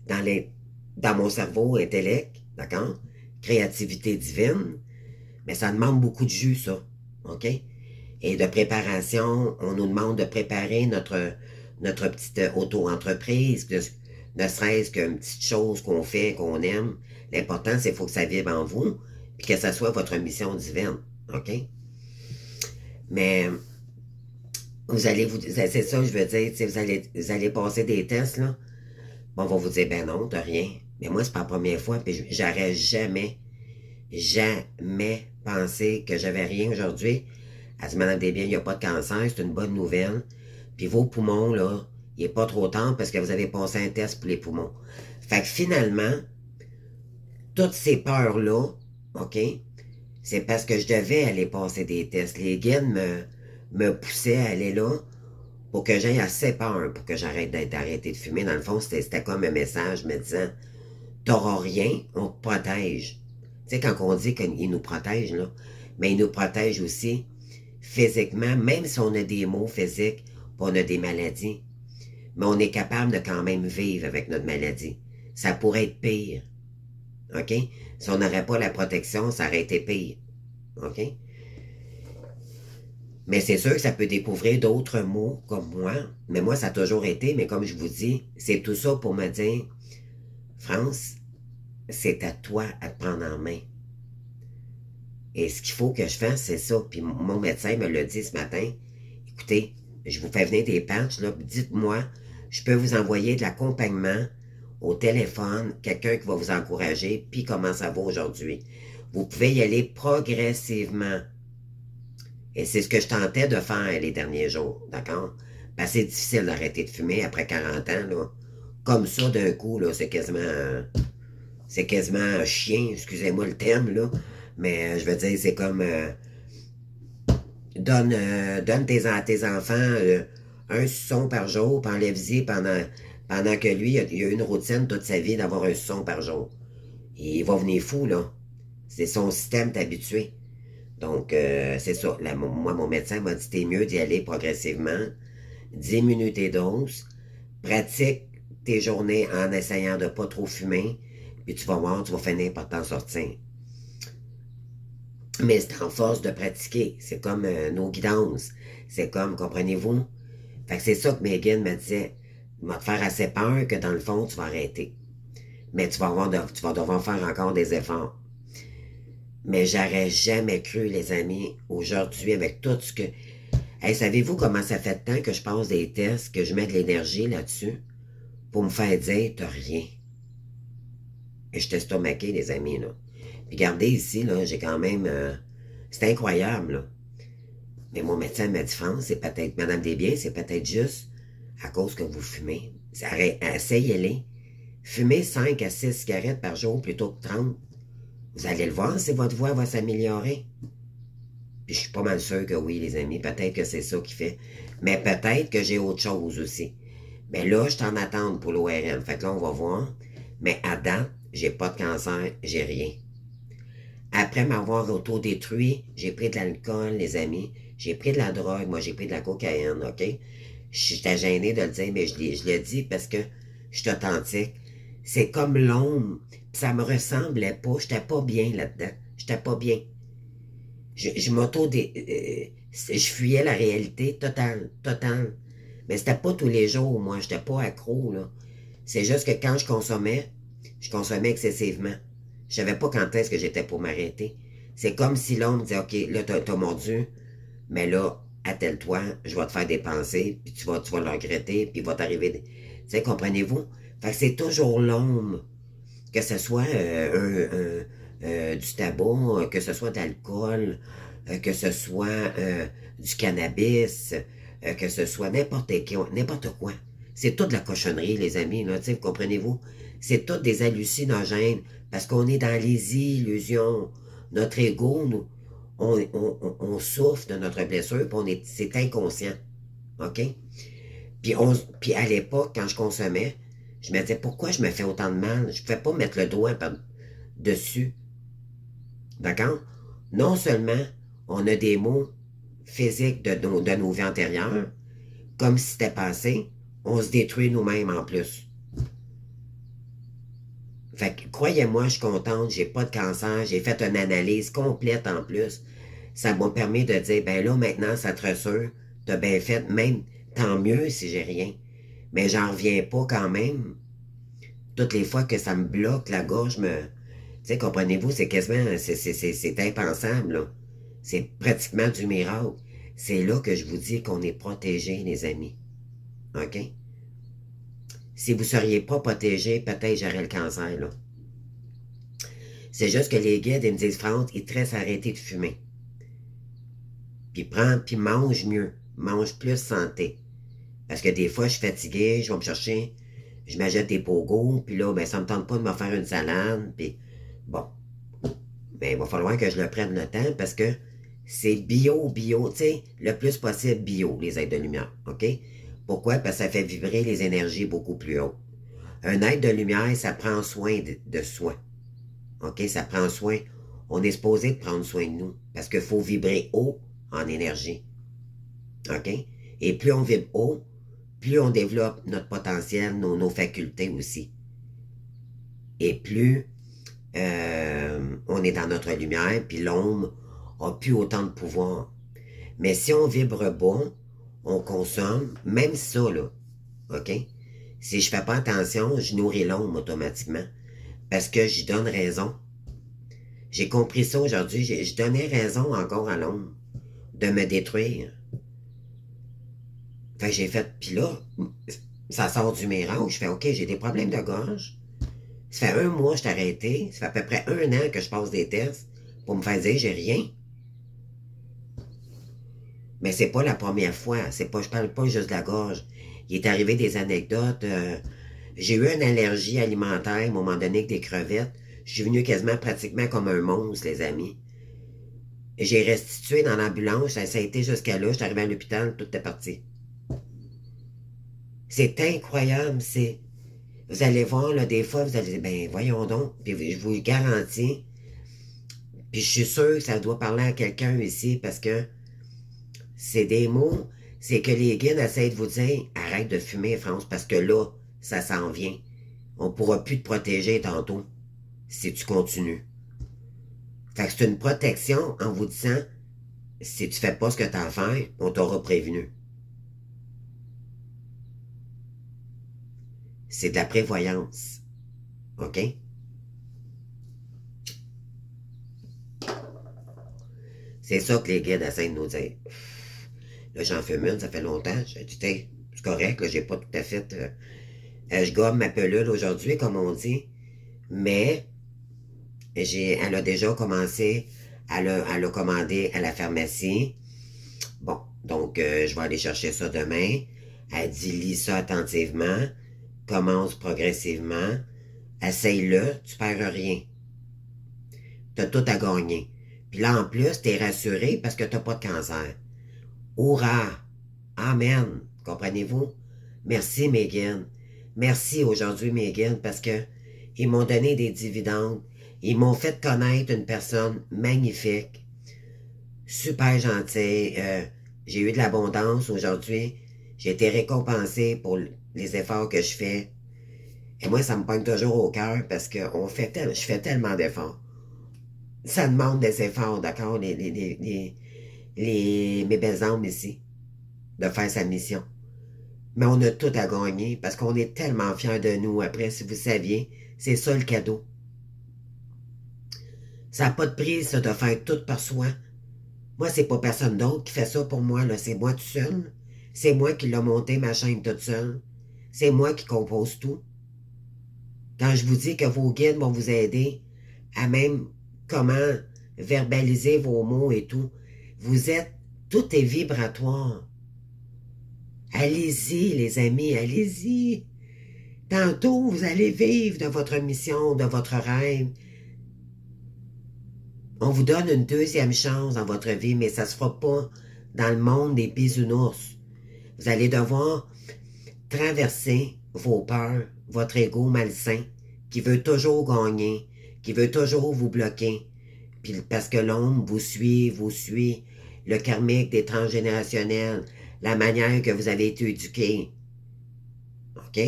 dans mon cerveau intellect, d'accord? Créativité divine, mais ça demande beaucoup de jus, ça, OK? Et de préparation, on nous demande de préparer notre petite auto-entreprise, ne serait-ce qu'une petite chose qu'on fait, qu'on aime. L'important, c'est qu'il faut que ça vive en vous, puis que ça soit votre mission divine, OK? Mais c'est ça que je veux dire, vous allez passer des tests, là. Bon, on va vous dire, ben non, t'as rien. Mais moi, c'est pas la première fois, puis j'aurais jamais pensé que j'avais rien aujourd'hui. Elle dit, Madame Desbiens, il n'y a pas de cancer, c'est une bonne nouvelle. Puis vos poumons, là, il n'est pas trop tard parce que vous avez passé un test pour les poumons. Fait que finalement, toutes ces peurs-là, OK, c'est parce que je devais aller passer des tests. Les guides me poussait à aller là pour que j'aie assez peur pour que j'arrête d'arrêter de fumer. Dans le fond, c'était comme un message me disant, t'auras rien, on te protège. Tu sais, quand on dit qu'il nous protège, là, mais il nous protège aussi physiquement, même si on a des maux physiques, on a des maladies, mais on est capable de quand même vivre avec notre maladie. Ça pourrait être pire. OK? Si on n'aurait pas la protection, ça aurait été pire. OK? Mais c'est sûr que ça peut découvrir d'autres mots comme moi. Mais moi, ça a toujours été, mais comme je vous dis, c'est tout ça pour me dire, France, c'est à toi à te prendre en main. Et ce qu'il faut que je fasse, c'est ça. Puis mon médecin me l'a dit ce matin. Écoutez, je vous fais venir des patchs, là. Dites-moi, je peux vous envoyer de l'accompagnement au téléphone, quelqu'un qui va vous encourager, puis comment ça va aujourd'hui. Vous pouvez y aller progressivement. Et c'est ce que je tentais de faire les derniers jours, d'accord? Parce que c'est difficile d'arrêter de fumer après 40 ans, là. Comme ça, d'un coup, là, c'est quasiment un chien, excusez-moi le terme, là. Mais je veux dire, c'est comme donne à tes enfants un suçon par jour, puis enlève-y pendant que lui, il a une routine toute sa vie d'avoir un suçon par jour. Et il va venir fou, là. C'est son système habitué. Donc, c'est ça. Là, moi, mon médecin m'a dit, t'es mieux d'y aller progressivement, diminue tes doses, pratique tes journées en essayant de pas trop fumer, puis tu vas voir, tu vas finir par t'en sortir. Mais c'est en force de pratiquer. C'est comme nos guidances. C'est comme, comprenez-vous? Fait que c'est ça que Megan me disait. Il va te faire assez peur que dans le fond, tu vas arrêter. Mais tu vas devoir faire encore des efforts. Mais j'aurais jamais cru, les amis, aujourd'hui, avec tout ce que... Hey, savez-vous comment ça fait de temps que je passe des tests, que je mets de l'énergie là-dessus, pour me faire dire, t'as rien. Et je t'ai estomaqué, les amis, là. Puis regardez ici, là, j'ai quand même... c'est incroyable, là. Mais mon médecin m'a dit, France, c'est peut-être, Madame Desbiens, c'est peut-être juste à cause que vous fumez. Essayez-les. Fumez 5 à 6 cigarettes par jour plutôt que 30. Vous allez le voir si votre voix va s'améliorer. Puis je suis pas mal sûr que oui, les amis. Peut-être que c'est ça qui fait. Mais peut-être que j'ai autre chose aussi. Mais là, je t'en attends pour l'ORL. Fait que là, on va voir. Mais à date, j'ai pas de cancer, j'ai rien. Après m'avoir auto-détruit, j'ai pris de l'alcool, les amis. J'ai pris de la drogue. Moi, j'ai pris de la cocaïne, OK? J'étais gêné de le dire, mais je le dis parce que je suis authentique. C'est comme l'ombre. Ça me ressemblait pas. J'étais pas bien là-dedans. J'étais pas bien. Je fuyais la réalité totale, totale. Mais c'était pas tous les jours, moi. J'étais pas accro, là. C'est juste que quand je consommais excessivement. Je savais pas quand est-ce que j'étais pour m'arrêter. C'est comme si l'homme me disait, OK, là, t'as mordu, mais là, attelle-toi, je vais te faire des pensées, puis tu vas le regretter, puis il va t'arriver... Tu sais, comprenez-vous? Fait que c'est toujours l'homme, que ce soit du tabac, que ce soit de l'alcool, que ce soit du cannabis, que ce soit n'importe quoi. C'est toute la cochonnerie, les amis, là, tu sais, comprenez-vous? C'est toutes des hallucinogènes, parce qu'on est dans les illusions. Notre ego, nous, on souffre de notre blessure, puis c'est inconscient. OK? Puis à l'époque, quand je consommais, je me disais, pourquoi je me fais autant de mal? Je ne pouvais pas mettre le doigt dessus. D'accord? Non seulement on a des maux physiques de nos vies antérieures, comme si c'était passé, on se détruit nous-mêmes en plus. Fait que, croyez-moi, je suis contente, j'ai pas de cancer, j'ai fait une analyse complète en plus. Ça m'a permis de dire, ben là, maintenant, ça te rassure, t'as bien fait, même, tant mieux si j'ai rien. Mais j'en reviens pas quand même. Toutes les fois que ça me bloque, la gorge me... Tu sais, comprenez-vous, c'est quasiment... C'est impensable, là. C'est pratiquement du miracle. C'est là que je vous dis qu'on est protégé, les amis. OK? Si vous ne seriez pas protégé, peut-être j'aurais le cancer, là. C'est juste que les guides, ils me disent, France, il te reste à arrêter de fumer. Puis mange mieux. Mange plus santé. Parce que des fois, je suis fatigué, je vais me chercher, je m'achète des pogos, puis là, ben, ça me tente pas de me faire une salade, puis bon. Ben, il va falloir que je le prenne le temps, parce que c'est bio, tu sais, le plus possible bio, les êtres de lumière, OK? Pourquoi? Parce que ça fait vibrer les énergies beaucoup plus haut. Un être de lumière, ça prend soin de soi, OK? Ça prend soin. On est supposé de prendre soin de nous, parce qu'il faut vibrer haut en énergie, OK? Et plus on vibre haut, plus on développe notre potentiel, nos facultés aussi. Et plus on est dans notre lumière, puis l'ombre n'a plus autant de pouvoir. Mais si on vibre bas, on consomme, même ça, là, OK? Si je fais pas attention, je nourris l'ombre automatiquement, parce que j'y donne raison. J'ai compris ça aujourd'hui, je donnais raison encore à l'ombre de me détruire. Fait que j'ai fait, puis là, ça sort du miracle, je fais, OK, j'ai des problèmes de gorge. Ça fait 1 mois que je t'ai arrêté, ça fait à peu près 1 an que je passe des tests pour me faire dire j'ai rien. Mais c'est pas la première fois, c'est pas, je parle pas juste de la gorge. Il est arrivé des anecdotes, j'ai eu une allergie alimentaire à un moment donné avec des crevettes. Je suis venu quasiment pratiquement comme un monstre, les amis. J'ai restitué dans l'ambulance, ça a été jusqu'à là, je suis arrivé à l'hôpital, tout est parti. C'est incroyable, c'est... Vous allez voir, là, des fois, vous allez dire, ben, voyons donc, puis je vous le garantis, puis je suis sûr que ça doit parler à quelqu'un ici, parce que c'est des mots, c'est que les guides essayent de vous dire, arrête de fumer, France, parce que là, ça s'en vient. On pourra plus te protéger tantôt, si tu continues. Fait que c'est une protection en vous disant, si tu fais pas ce que tu as à faire, on t'aura prévenu. C'est de la prévoyance. OK? C'est ça que les guides essaient de nous dire. Là, j'en fume une, ça fait longtemps. J'ai dit, c'est correct, là, j'ai pas tout à fait... je gomme ma pelule aujourd'hui, comme on dit. Mais, elle a déjà commencé, elle a commandé à la pharmacie. Bon, donc, je vais aller chercher ça demain. Elle dit, lis ça attentivement. Commence progressivement. Essaye-le, tu perds rien. T'as tout à gagner. Puis là, en plus, t'es rassuré parce que t'as pas de cancer. Hourra! Amen! Comprenez-vous? Merci, Megan. Merci aujourd'hui, Megan, parce que ils m'ont donné des dividendes. Ils m'ont fait connaître une personne magnifique, super gentille. J'ai eu de l'abondance aujourd'hui. J'ai été récompensé pour les efforts que je fais. Et moi, ça me pogne toujours au cœur parce que je fais tellement d'efforts. Ça demande des efforts, d'accord, mes belles âmes ici, de faire sa mission. Mais on a tout à gagner parce qu'on est tellement fiers de nous. Après, si vous saviez, c'est ça le cadeau. Ça n'a pas de prix, ça, de faire tout par soi. Moi, c'est pas personne d'autre qui fait ça pour moi, là. C'est moi tout seul. C'est moi qui l'ai monté, ma chaîne toute seule. C'est moi qui compose tout. Quand je vous dis que vos guides vont vous aider à même comment verbaliser vos mots et tout, tout est vibratoire. Allez-y, les amis, allez-y. Tantôt, vous allez vivre de votre mission, de votre rêve. On vous donne une deuxième chance dans votre vie, mais ça ne se fera pas dans le monde des bisounours. Vous allez devoir traverser vos peurs, votre ego malsain, qui veut toujours gagner, qui veut toujours vous bloquer, puis parce que l'ombre vous suit, le karmique des transgénérationnels, la manière que vous avez été éduqué. OK?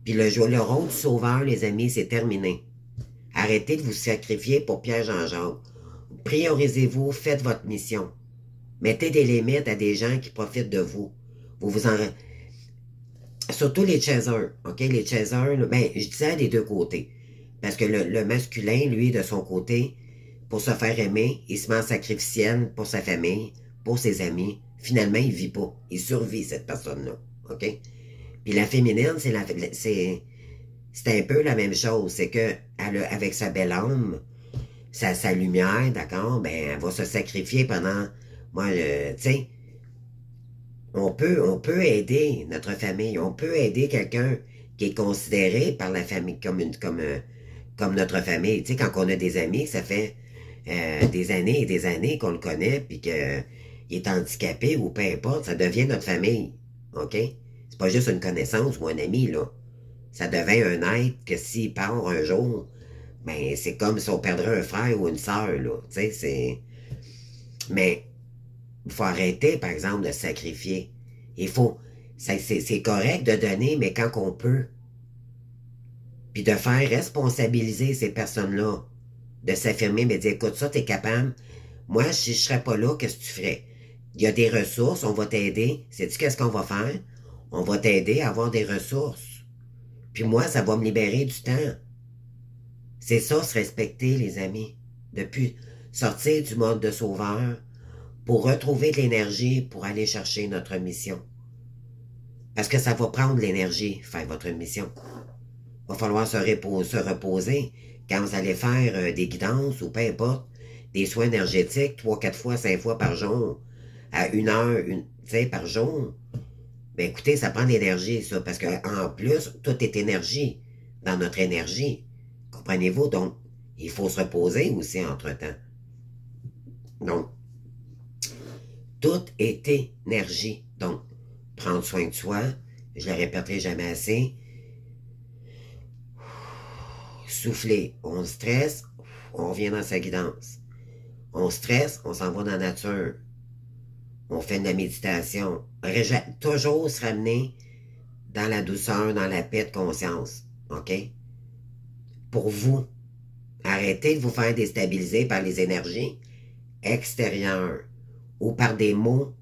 Puis le rôle du sauveur, les amis, c'est terminé. Arrêtez de vous sacrifier pour Pierre-Jean-Jacques. Priorisez-vous, faites votre mission. Mettez des limites à des gens qui profitent de vous. Surtout les chasers, OK? Les chasers, ben, je disais des deux côtés. Parce que le masculin, lui, de son côté, pour se faire aimer, il se met en sacrificiel pour sa famille, pour ses amis. Finalement, il vit pas. Il survit, cette personne-là. OK? Puis la féminine, c'est un peu la même chose. C'est que, avec sa belle âme, sa lumière, d'accord, ben, elle va se sacrifier pendant, moi, tu sais, on peut aider notre famille, on peut aider quelqu'un qui est considéré par la famille comme notre famille. Tu sais, quand on a des amis, ça fait des années et des années qu'on le connaît, puis qu'il est handicapé ou peu importe, ça devient notre famille. OK? C'est pas juste une connaissance ou un ami, là. Ça devient un être que s'il part un jour, ben, c'est comme si on perdrait un frère ou une sœur, là. Tu sais, c'est... Mais, il faut arrêter, par exemple, de se sacrifier. Il faut... C'est correct de donner, mais quand on peut. Puis de faire responsabiliser ces personnes-là. De s'affirmer, mais de dire, écoute, ça, t'es capable. Moi, si je serais pas là, qu'est-ce que tu ferais? Il y a des ressources, on va t'aider. Sais-tu qu'est-ce qu'on va faire? On va t'aider à avoir des ressources. Puis moi, ça va me libérer du temps. C'est ça, se respecter, les amis. Depuis sortir du mode de sauveur pour retrouver de l'énergie pour aller chercher notre mission. Parce que ça va prendre de l'énergie, faire votre mission. Il va falloir se reposer quand vous allez faire des guidances ou peu importe, des soins énergétiques 3, 4 fois, 5 fois par jour, à 1 heure, par jour. Ben écoutez, ça prend de l'énergie, ça, parce qu'en plus, tout est énergie, dans notre énergie. Comprenez-vous? Donc, il faut se reposer aussi entre-temps. Donc, tout est énergie. Donc, prendre soin de soi, je le répéterai jamais assez. Souffler, on stresse, on revient dans sa guidance. On stresse, on s'en va dans la nature. On fait de la méditation. Toujours se ramener dans la douceur, dans la paix de conscience. OK? Pour vous, arrêtez de vous faire déstabiliser par les énergies extérieures ou par des mots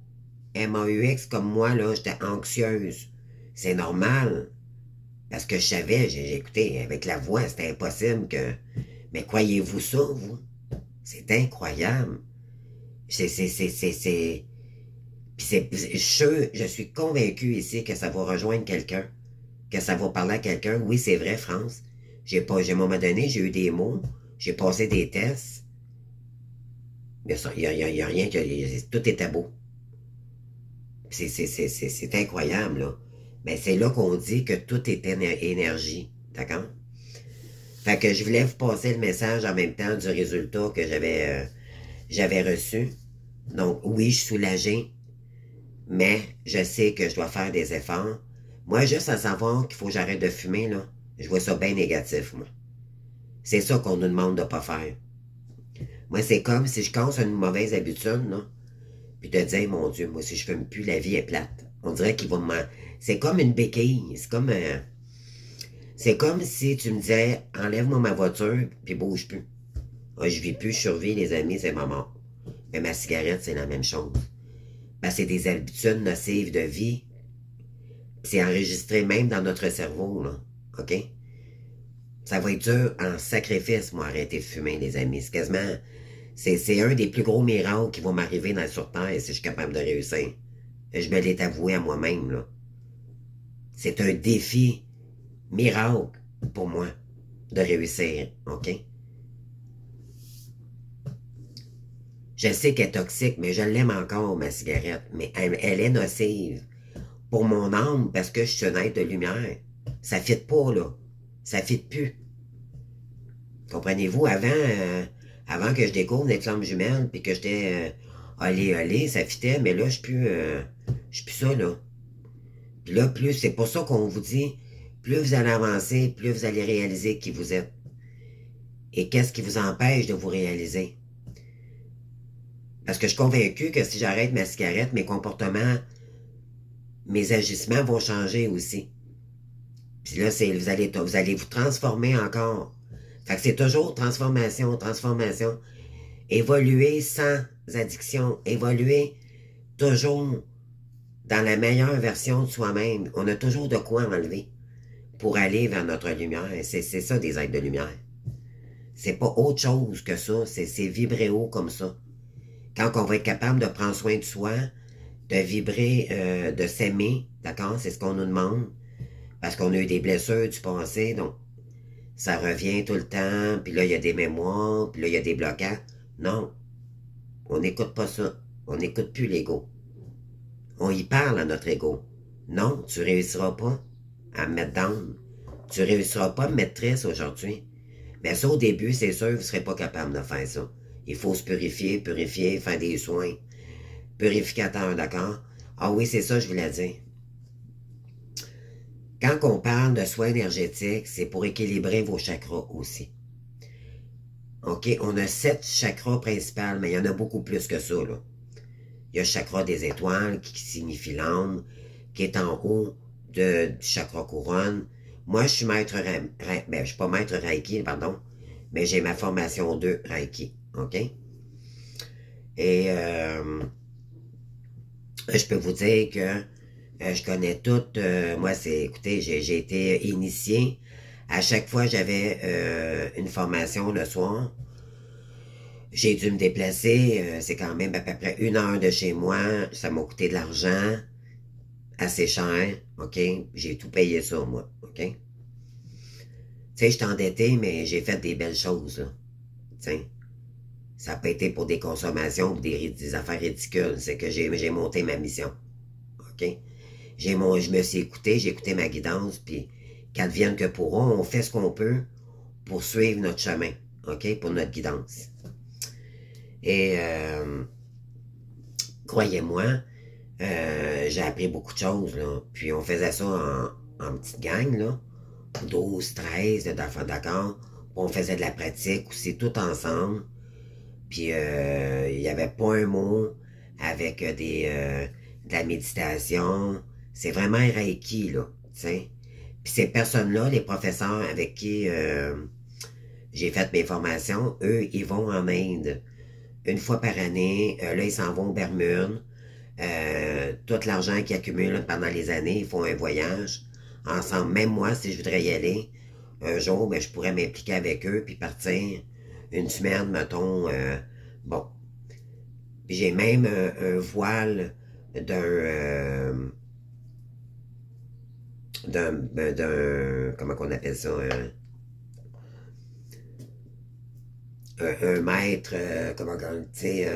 MAUX comme moi, là, j'étais anxieuse. C'est normal. Parce que je savais, j'ai écouté, avec la voix, c'était impossible que... Mais croyez-vous ça, vous? C'est incroyable. Je suis convaincu ici que ça va rejoindre quelqu'un, que ça va parler à quelqu'un. Oui, c'est vrai, France. À un moment donné, j'ai eu des mots, j'ai passé des tests. Mais ça, il y a rien que... Tout était beau. C'est incroyable, là. Mais c'est là qu'on dit que tout est énergie. D'accord? Fait que je voulais vous passer le message en même temps du résultat que j'avais reçu. Donc, oui, je suis soulagé, mais je sais que je dois faire des efforts. Moi, juste à savoir qu'il faut que j'arrête de fumer, là, je vois ça bien négatif, moi. C'est ça qu'on nous demande de pas faire. Moi, c'est comme si je casse une mauvaise habitude, là, puis de dire, mon Dieu, moi, si je fume plus, la vie est plate. On dirait qu'il va me... C'est comme une béquille. C'est comme si tu me disais, enlève-moi ma voiture, puis bouge plus. Ah, je vis plus, je survis, les amis, c'est ma mort. Mais ma cigarette, c'est la même chose. Ben, c'est des habitudes nocives de vie. C'est enregistré même dans notre cerveau, là. OK? Ça va être dur en sacrifice, moi, arrêter de fumer, les amis. C'est quasiment... C'est un des plus gros miracles qui vont m'arriver sur Terre si je suis capable de réussir. Et je me l'ai avoué à moi-même, là. C'est un défi miracle pour moi de réussir, OK? Je sais qu'elle est toxique, mais je l'aime encore, ma cigarette. Mais elle est nocive pour mon âme parce que je suis un être de lumière. Ça fit pas, là. Ça fit plus. Comprenez-vous, avant que je découvre les flammes jumelles puis que j'étais olé, ça fitait, mais là, je suis plus ça, là. Puis là, c'est pour ça qu'on vous dit, plus vous allez avancer, plus vous allez réaliser qui vous êtes. Et qu'est-ce qui vous empêche de vous réaliser? Parce que je suis convaincu que si j'arrête ma cigarette, mes comportements, mes agissements vont changer aussi. Puis là, vous allez vous transformer encore. Fait que c'est toujours transformation. Évoluer sans addiction. Évoluer toujours dans la meilleure version de soi-même. On a toujours de quoi enlever pour aller vers notre lumière. C'est ça, des êtres de lumière. C'est pas autre chose que ça. C'est vibrer haut comme ça. Quand on va être capable de prendre soin de soi, de vibrer, de s'aimer, d'accord? C'est ce qu'on nous demande. Parce qu'on a eu des blessures du passé, donc ça revient tout le temps, puis là, il y a des mémoires, puis là, il y a des blocages. Non, on n'écoute pas ça. On n'écoute plus l'ego. On y parle à notre ego. Non, tu réussiras pas à me mettre down. Tu réussiras pas à me mettre triste aujourd'hui. Mais ça, au début, c'est sûr, vous ne serez pas capable de faire ça. Il faut se purifier, faire des soins. Purificateur, d'accord? Ah oui, c'est ça, je voulais dire. Quand on parle de soins énergétiques, c'est pour équilibrer vos chakras aussi. OK? On a 7 chakras principaux, mais il y en a beaucoup plus que ça, là. Il y a le chakra des étoiles, qui signifie l'âme, qui est en haut du chakra couronne. Moi, je suis maître, je suis pas maître Reiki, pardon, mais j'ai ma formation 2 Reiki, OK? Et je peux vous dire que je connais toutes, moi, écoutez, j'ai été initié. À chaque fois, j'avais une formation le soir. J'ai dû me déplacer, c'est quand même à peu près 1 heure de chez moi. Ça m'a coûté de l'argent, assez cher, OK? J'ai tout payé ça, moi, OK? Tu sais, je suis endetté, mais j'ai fait des belles choses, là. Tiens, ça n'a pas été pour des consommations ou des affaires ridicules. C'est que j'ai monté ma mission, OK? Je me suis écouté, j'ai écouté ma guidance, puis qu'advienne que pourra, on fait ce qu'on peut pour suivre notre chemin, OK? Pour notre guidance. Et croyez-moi, j'ai appris beaucoup de choses, là. Puis on faisait ça en petite gang, là. 12, 13 d'enfants d'accord. On faisait de la pratique aussi, tout ensemble. Puis il n'y avait pas un mot avec de la méditation. C'est vraiment un Reiki, là. T'sais. Puis ces personnes-là, les professeurs avec qui j'ai fait mes formations, eux, ils vont en Inde 1 fois par année. Là, ils s'en vont aux Bermudes. Tout l'argent qu'ils accumulent pendant les années, ils font un voyage ensemble. Même moi, si je voudrais y aller, un jour, ben, je pourrais m'impliquer avec eux puis partir 1 semaine, mettons. Bon. Puis j'ai même un voile comment qu'on appelle ça, un maître, comment, tu sais,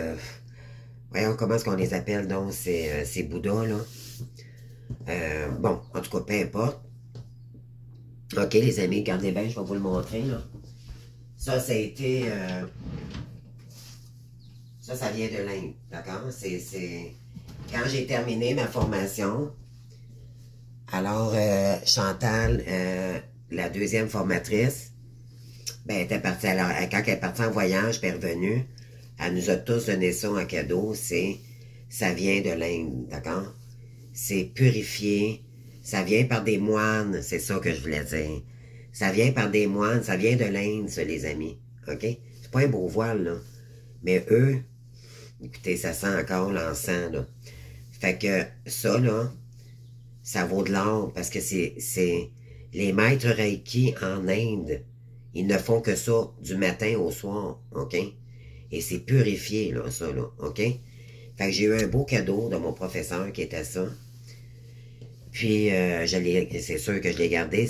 voyons comment est-ce qu'on les appelle, donc, ces Bouddhas, là. Bon, en tout cas, peu importe. OK, les amis, regardez bien, je vais vous le montrer, là. Ça a été... ça vient de l'Inde, d'accord? Quand j'ai terminé ma formation, alors Chantal, la deuxième formatrice, ben, elle était partie. Alors, quand elle est partie en voyage, puis elle est revenue, elle nous a tous donné ça en cadeau. Ça vient de l'Inde, d'accord? C'est purifié. Ça vient par des moines, c'est ça que je voulais dire. Ça vient par des moines, ça vient de l'Inde, ça, les amis. OK? C'est pas un beau voile, là. Mais eux, écoutez, ça sent encore l'encens, là. Fait que ça, là, ça vaut de l'or parce que c'est les maîtres Reiki en Inde. Ils ne font que ça du matin au soir, OK? Et c'est purifié, là, ça, là, OK? Fait que j'ai eu un beau cadeau de mon professeur qui était ça. Puis, c'est sûr que je l'ai gardé,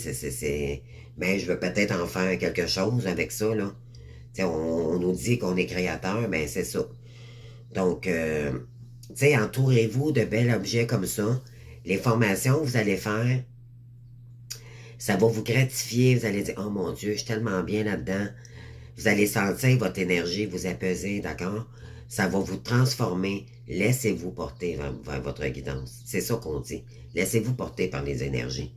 mais je veux peut-être en faire quelque chose avec ça, là. T'sais, on nous dit qu'on est créateur, ben c'est ça. Donc, tu sais, entourez-vous de bels objets comme ça. Les formations que vous allez faire, ça va vous gratifier. Vous allez dire, oh mon Dieu, je suis tellement bien là-dedans. Vous allez sentir votre énergie vous apaiser, d'accord? Ça va vous transformer. Laissez-vous porter vers votre guidance. C'est ça qu'on dit. Laissez-vous porter par les énergies.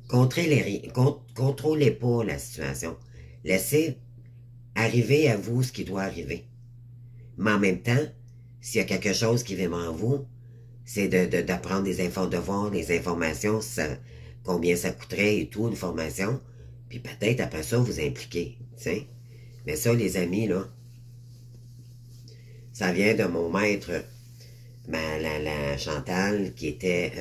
Contrôlez pas la situation. Laissez arriver à vous ce qui doit arriver. Mais en même temps, s'il y a quelque chose qui vient en vous, c'est d'apprendre de voir les informations, combien ça coûterait et tout, une formation, puis peut-être après ça, vous impliquer, t'sais. Mais ça, les amis, là, ça vient de mon maître, la Chantal, qui était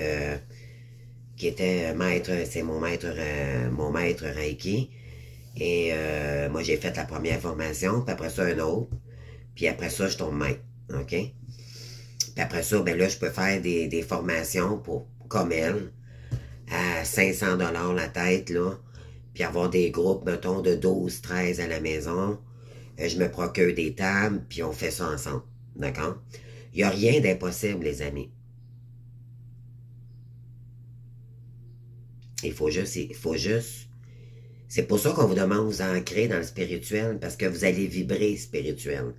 maître, c'est mon maître Reiki. Et moi, j'ai fait la première formation, puis après ça, un autre. Puis après ça, je tombe maître, OK? Puis après ça, ben là, je peux faire des formations comme elle, à 500 $ la tête, là, puis avoir des groupes, mettons, de 12, 13 à la maison. Je me procure des tables, puis on fait ça ensemble, d'accord? Il n'y a rien d'impossible, les amis. Il faut juste C'est pour ça qu'on vous demande de vous ancrer dans le spirituel, parce que vous allez vibrer spirituel.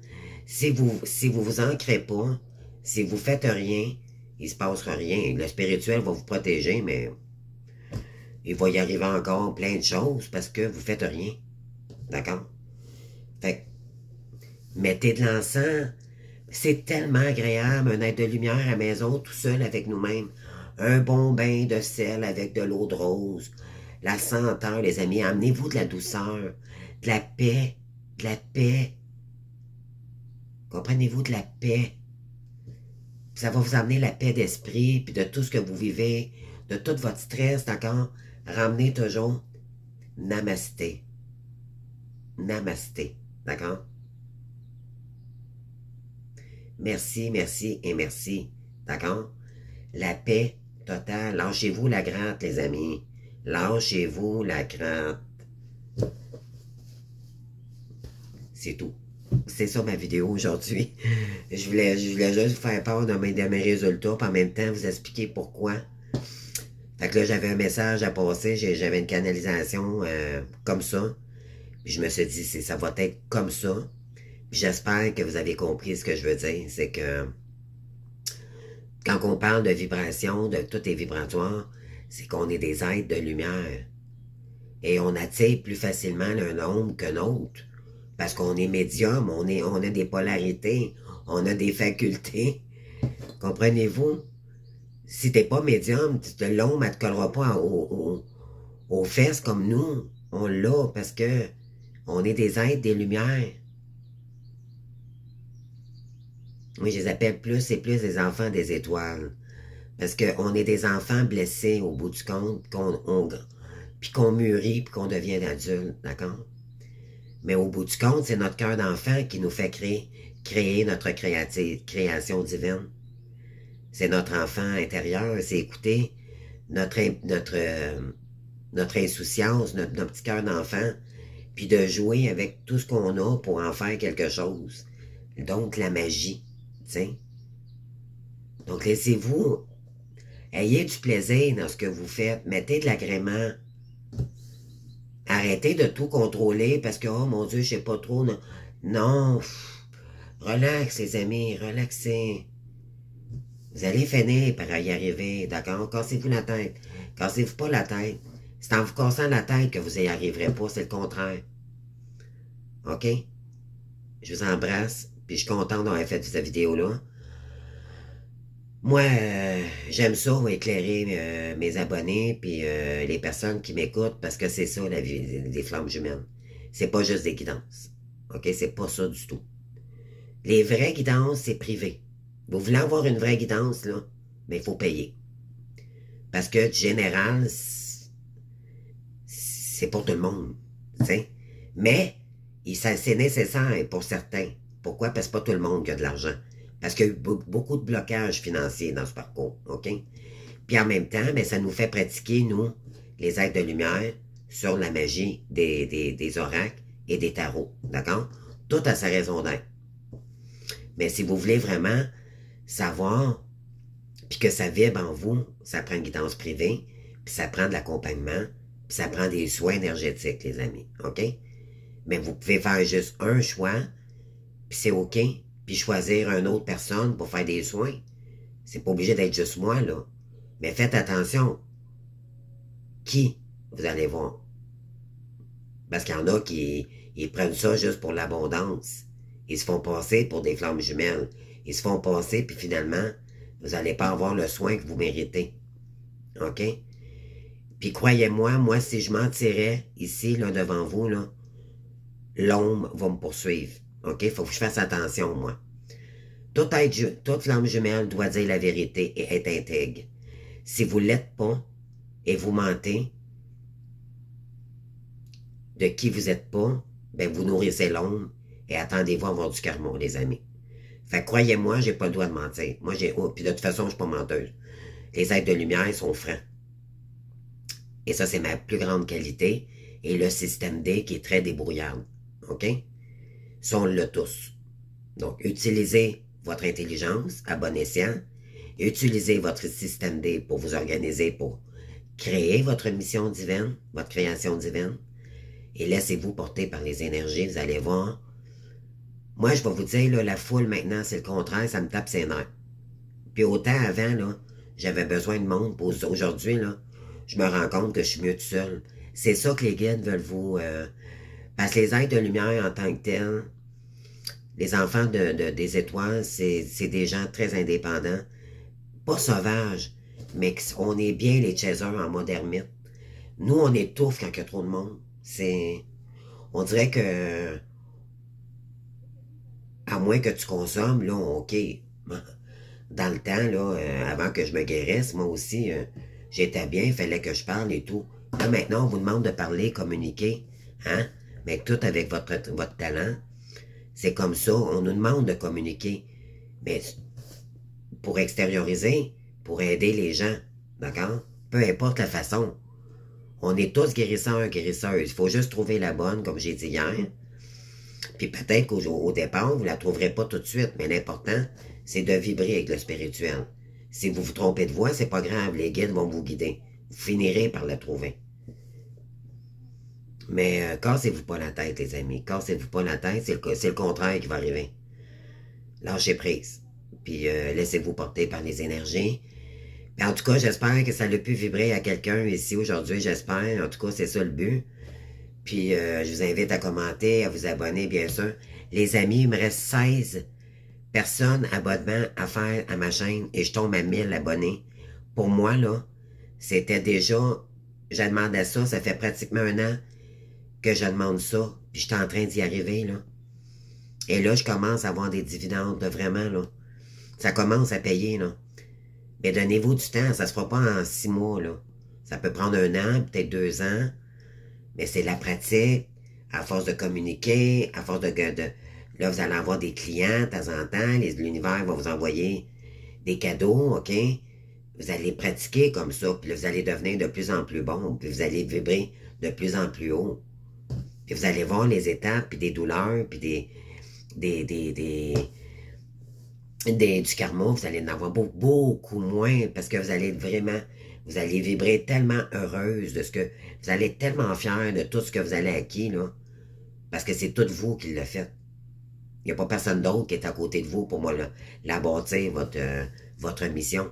Si vous ancrez pas, si vous faites rien, il se passera rien. Le spirituel va vous protéger, mais il va y arriver encore plein de choses parce que vous faites rien. D'accord? Fait que, mettez de l'encens. C'est tellement agréable, un être de lumière à la maison, tout seul avec nous-mêmes. Un bon bain de sel avec de l'eau de rose. La senteur, les amis, amenez-vous de la douceur, de la paix, de la paix. Comprenez-vous, de la paix. Ça va vous amener la paix d'esprit, puis de tout ce que vous vivez, de tout votre stress, d'accord? Ramenez toujours Namasté. Namasté, d'accord? Merci, merci et merci, d'accord? La paix totale. Lâchez-vous la gratte, les amis. Lâchez-vous la gratte. C'est tout. C'est ça ma vidéo aujourd'hui. Je voulais juste vous faire part de mes résultats, puis en même temps vous expliquer pourquoi. Fait que là, j'avais un message à passer, j'avais une canalisation comme ça. Puis je me suis dit, ça va être comme ça. J'espère que vous avez compris ce que je veux dire. C'est que quand on parle de vibration, de tout est vibratoire, c'est qu'on est des êtres de lumière. Et on attire plus facilement l'un homme qu'un autre. Parce qu'on est médium, on a des polarités, on a des facultés. Comprenez-vous? Si t'es pas médium, l'ombre, elle te collera pas aux fesses comme nous. On l'a parce que on est des êtres des lumières. Moi, je les appelle plus et plus des enfants des étoiles. Parce qu'on est des enfants blessés au bout du compte, puis qu'on mûrit, puis qu'on devient adulte, d'accord? Mais au bout du compte, c'est notre cœur d'enfant qui nous fait créer notre création divine. C'est notre enfant intérieur, c'est écouter notre insouciance, notre petit cœur d'enfant, puis de jouer avec tout ce qu'on a pour en faire quelque chose. Donc, la magie, tu sais. Donc, laissez-vous, ayez du plaisir dans ce que vous faites, mettez de l'agrément. Arrêtez de tout contrôler parce que, oh mon Dieu, je sais pas trop. Non, non. Relax, les amis, relaxez. Vous allez finir par y arriver, d'accord? Cassez-vous la tête. Cassez-vous pas la tête. C'est en vous cassant la tête que vous y arriverez pas, c'est le contraire. OK? Je vous embrasse, puis je suis content d'avoir fait cette vidéo-là. Moi, j'aime ça, éclairer mes abonnés, puis les personnes qui m'écoutent, parce que c'est ça, la vie des flammes jumelles. C'est pas juste des guidances. OK? C'est pas ça du tout. Les vraies guidances, c'est privé. Vous voulez avoir une vraie guidance, là, mais il faut payer. Parce que, en général, c'est pour tout le monde, tu sais. Mais, c'est nécessaire pour certains. Pourquoi? Parce que c'est pas tout le monde qui a de l'argent. Parce qu'il y a eu beaucoup de blocages financiers dans ce parcours, OK? Puis en même temps, ben, ça nous fait pratiquer, nous, les êtres de lumière, sur la magie des oracles et des tarots, d'accord? Tout a sa raison d'être. Mais si vous voulez vraiment savoir, puis que ça vibre en vous, ça prend une guidance privée, puis ça prend de l'accompagnement, puis ça prend des soins énergétiques, les amis, OK? Mais vous pouvez faire juste un choix, puis c'est OK, puis choisir une autre personne pour faire des soins. C'est pas obligé d'être juste moi, là. Mais faites attention. Qui vous allez voir? Parce qu'il y en a qui ils prennent ça juste pour l'abondance. Ils se font passer pour des flammes jumelles. Ils se font passer, puis finalement, vous n'allez pas avoir le soin que vous méritez. OK? Puis croyez-moi, moi, si je mentirais ici, là, devant vous, là, l'ombre va me poursuivre. OK? Il faut que je fasse attention, moi. Toute flamme jumelle doit dire la vérité et être intègre. Si vous ne l'êtes pas et vous mentez de qui vous n'êtes pas, ben vous nourrissez l'ombre et attendez-vous à avoir du karma, les amis. Fait que croyez-moi, j'ai pas le droit de mentir. Moi, puis de toute façon, je suis pas menteuse. Les êtres de lumière sont francs. Et ça, c'est ma plus grande qualité. Et le système D qui est très débrouillard. OK? Ça, on l'a tous. Donc, utilisez votre intelligence à bon escient. Et utilisez votre système D pour vous organiser, pour créer votre mission divine, votre création divine. et laissez-vous porter par les énergies, vous allez voir. Moi, je vais vous dire, là, la foule maintenant, c'est le contraire, ça me tape ses nerfs. Puis autant avant, là, j'avais besoin de monde. Aujourd'hui, là, je me rends compte que je suis mieux tout seul. C'est ça que les guides veulent vous... parce que les êtres de lumière en tant que tels, les enfants des étoiles, c'est des gens très indépendants. Pas sauvages, mais on est bien les chasers en mode ermite. Nous, on étouffe quand il y a trop de monde. On dirait que... À moins que tu consommes, là, OK. Dans le temps, là, avant que je me guérisse, moi aussi, j'étais bien, il fallait que je parle et tout. Là, maintenant, on vous demande de parler, communiquer, hein? Mais tout avec votre talent. C'est comme ça, on nous demande de communiquer. Mais pour extérioriser, pour aider les gens, d'accord? Peu importe la façon. On est tous guérisseurs, guérisseuses. Il faut juste trouver la bonne, comme j'ai dit hier. Puis peut-être qu'au départ, vous la trouverez pas tout de suite, mais l'important, c'est de vibrer avec le spirituel. Si vous vous trompez de voie, c'est pas grave, les guides vont vous guider. Vous finirez par la trouver. Mais cassez-vous pas la tête, les amis. Cassez-vous pas la tête, c'est le contraire qui va arriver. Lâchez prise. Puis laissez-vous porter par les énergies. Puis, en tout cas, j'espère que ça a pu vibrer à quelqu'un ici aujourd'hui, j'espère. En tout cas, c'est ça le but. Puis je vous invite à commenter, à vous abonner, bien sûr. Les amis, il me reste 16 personnes abonnements à faire à ma chaîne et je tombe à 1000 abonnés. Pour moi, là, c'était déjà... Je demandais ça, ça fait pratiquement un an que je demande ça. Puis j'étais en train d'y arriver, là. Et là, je commence à avoir des dividendes, là, vraiment, là. Ça commence à payer, là. Mais donnez-vous du temps, ça se fera pas en 6 mois, là. Ça peut prendre un an, peut-être 2 ans. Mais c'est la pratique, à force de communiquer, à force là, vous allez avoir des clients de temps en temps, l'univers va vous envoyer des cadeaux, OK? Vous allez pratiquer comme ça, puis là, vous allez devenir de plus en plus bon, puis vous allez vibrer de plus en plus haut. Puis vous allez voir les étapes, puis des douleurs, puis du karma, vous allez en avoir beaucoup moins, parce que vous allez vraiment... Vous allez vibrer tellement heureuse de ce que... Vous allez être tellement fier de tout ce que vous allez acquis, là. Parce que c'est tout vous qui le faites. Il n'y a pas personne d'autre qui est à côté de vous pour moi, la bâtir, votre mission.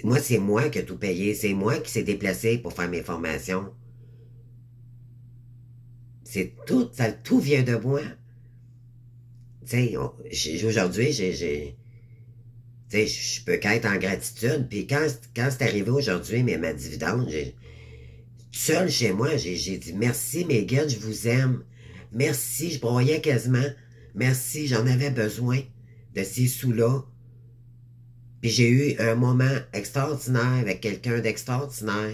Moi, c'est moi qui ai tout payé. C'est moi qui s'est déplacé pour faire mes formations. C'est tout, tout vient de moi. Tu sais, aujourd'hui, tu sais, je peux qu'être en gratitude. Puis quand c'est arrivé aujourd'hui, ma dividende, seul chez moi, j'ai dit merci mes guides, je vous aime. Merci, je broyais quasiment. Merci, j'en avais besoin de ces sous-là. Puis j'ai eu un moment extraordinaire avec quelqu'un d'extraordinaire.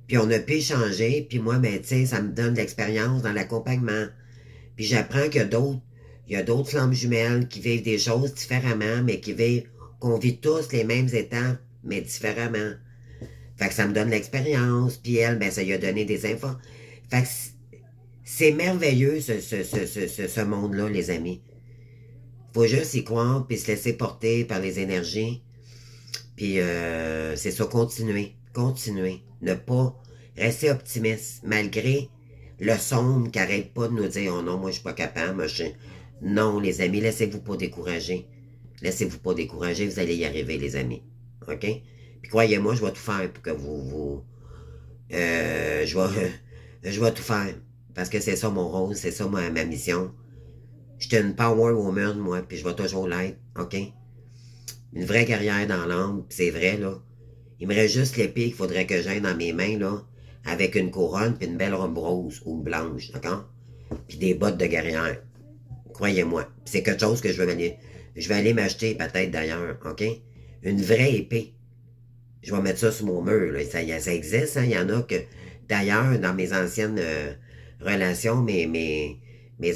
Puis on a pu échanger. Puis moi, ben, tu sais, ça me donne de l'expérience dans l'accompagnement. Puis j'apprends qu'il y a d'autres flammes jumelles qui vivent des choses différemment, mais qu'on vit tous les mêmes étapes, mais différemment. Fait que ça me donne l'expérience, puis elle, ben, ça lui a donné des infos. Fait que c'est merveilleux, ce monde-là, les amis. Faut juste y croire, puis se laisser porter par les énergies. Puis, c'est ça, continuer. Ne pas rester optimiste, malgré le sombre qui n'arrête pas de nous dire « Oh non, moi, je suis pas capable. Moi, Non, les amis, laissez-vous pas décourager. Laissez-vous pas décourager, vous allez y arriver, les amis. OK? Puis croyez-moi, je vais tout faire pour que je vais tout faire. Parce que c'est ça mon rôle, c'est ça ma mission. Je suis une power woman, moi, puis je vais toujours l'être. OK? Une vraie guerrière dans l'âme, c'est vrai, là. Il me reste juste l'épée qu'il faudrait que j'aille dans mes mains, là, avec une couronne puis une belle robe rose ou blanche, d'accord? Puis des bottes de guerrière. Croyez-moi. C'est quelque chose que je vais aller m'acheter peut-être d'ailleurs, OK? Une vraie épée. Je vais mettre ça sur mon mur, là. Ça existe, hein? Il y en a que, d'ailleurs, dans mes anciennes relations, mes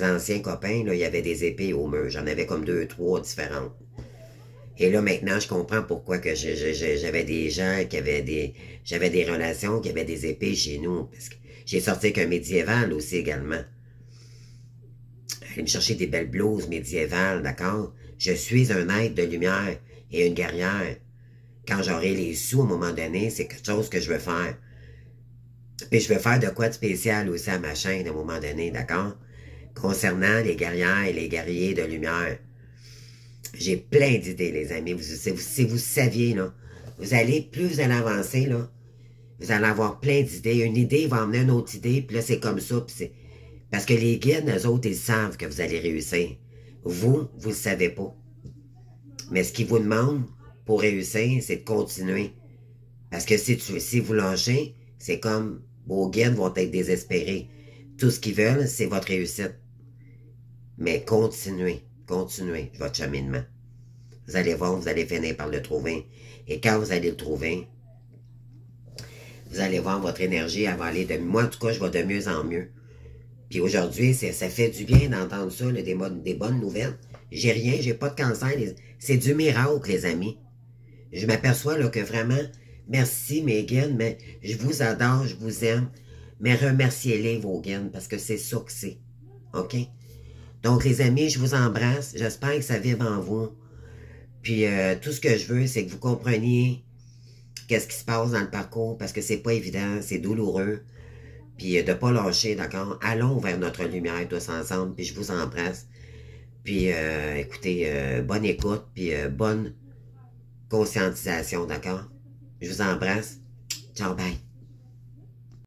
anciens copains, là, il y avait des épées au mur. J'en avais comme 2, 3 différentes. Et là, maintenant, je comprends pourquoi que j'avais des gens j'avais des relations qui avaient des épées chez nous. Parce que j'ai sorti avec un médiéval aussi également. Aller me chercher des belles blouses médiévales, d'accord? Je suis un être de lumière et une guerrière. Quand j'aurai les sous, à un moment donné, c'est quelque chose que je veux faire. Puis je veux faire de quoi de spécial aussi à ma chaîne à un moment donné, d'accord? Concernant les guerrières et les guerriers de lumière. J'ai plein d'idées, les amis. Si vous saviez, là, plus vous allez avancer, là, vous allez avoir plein d'idées. Une idée va emmener une autre idée, puis là, c'est comme ça. Parce que les guides, eux autres, ils savent que vous allez réussir. Vous le savez pas. Mais ce qu'ils vous demandent pour réussir, c'est de continuer. Parce que si vous lâchez, c'est comme vos guides vont être désespérés. Tout ce qu'ils veulent, c'est votre réussite. Mais continuez votre cheminement. Vous allez voir, vous allez finir par le trouver. Et quand vous allez le trouver, vous allez voir votre énergie, elle va aller de... Moi, en tout cas, je vais de mieux en mieux. Puis aujourd'hui, ça fait du bien d'entendre ça, là, des bonnes nouvelles. J'ai rien, j'ai pas de cancer. C'est du miracle, les amis. Je m'aperçois là que vraiment, merci mes guides, mais je vous adore, je vous aime. Mais remerciez-les, vos guides, parce que c'est ça que c'est. OK? Donc, les amis, je vous embrasse. J'espère que ça vibre en vous. Puis, tout ce que je veux, c'est que vous compreniez qu'est-ce qui se passe dans le parcours, parce que c'est pas évident, c'est douloureux. Puis, de pas lâcher, d'accord? Allons vers notre lumière tous ensemble, puis je vous embrasse. Puis, écoutez, bonne écoute, puis bonne conscientisation, d'accord? Je vous embrasse. Ciao, bye.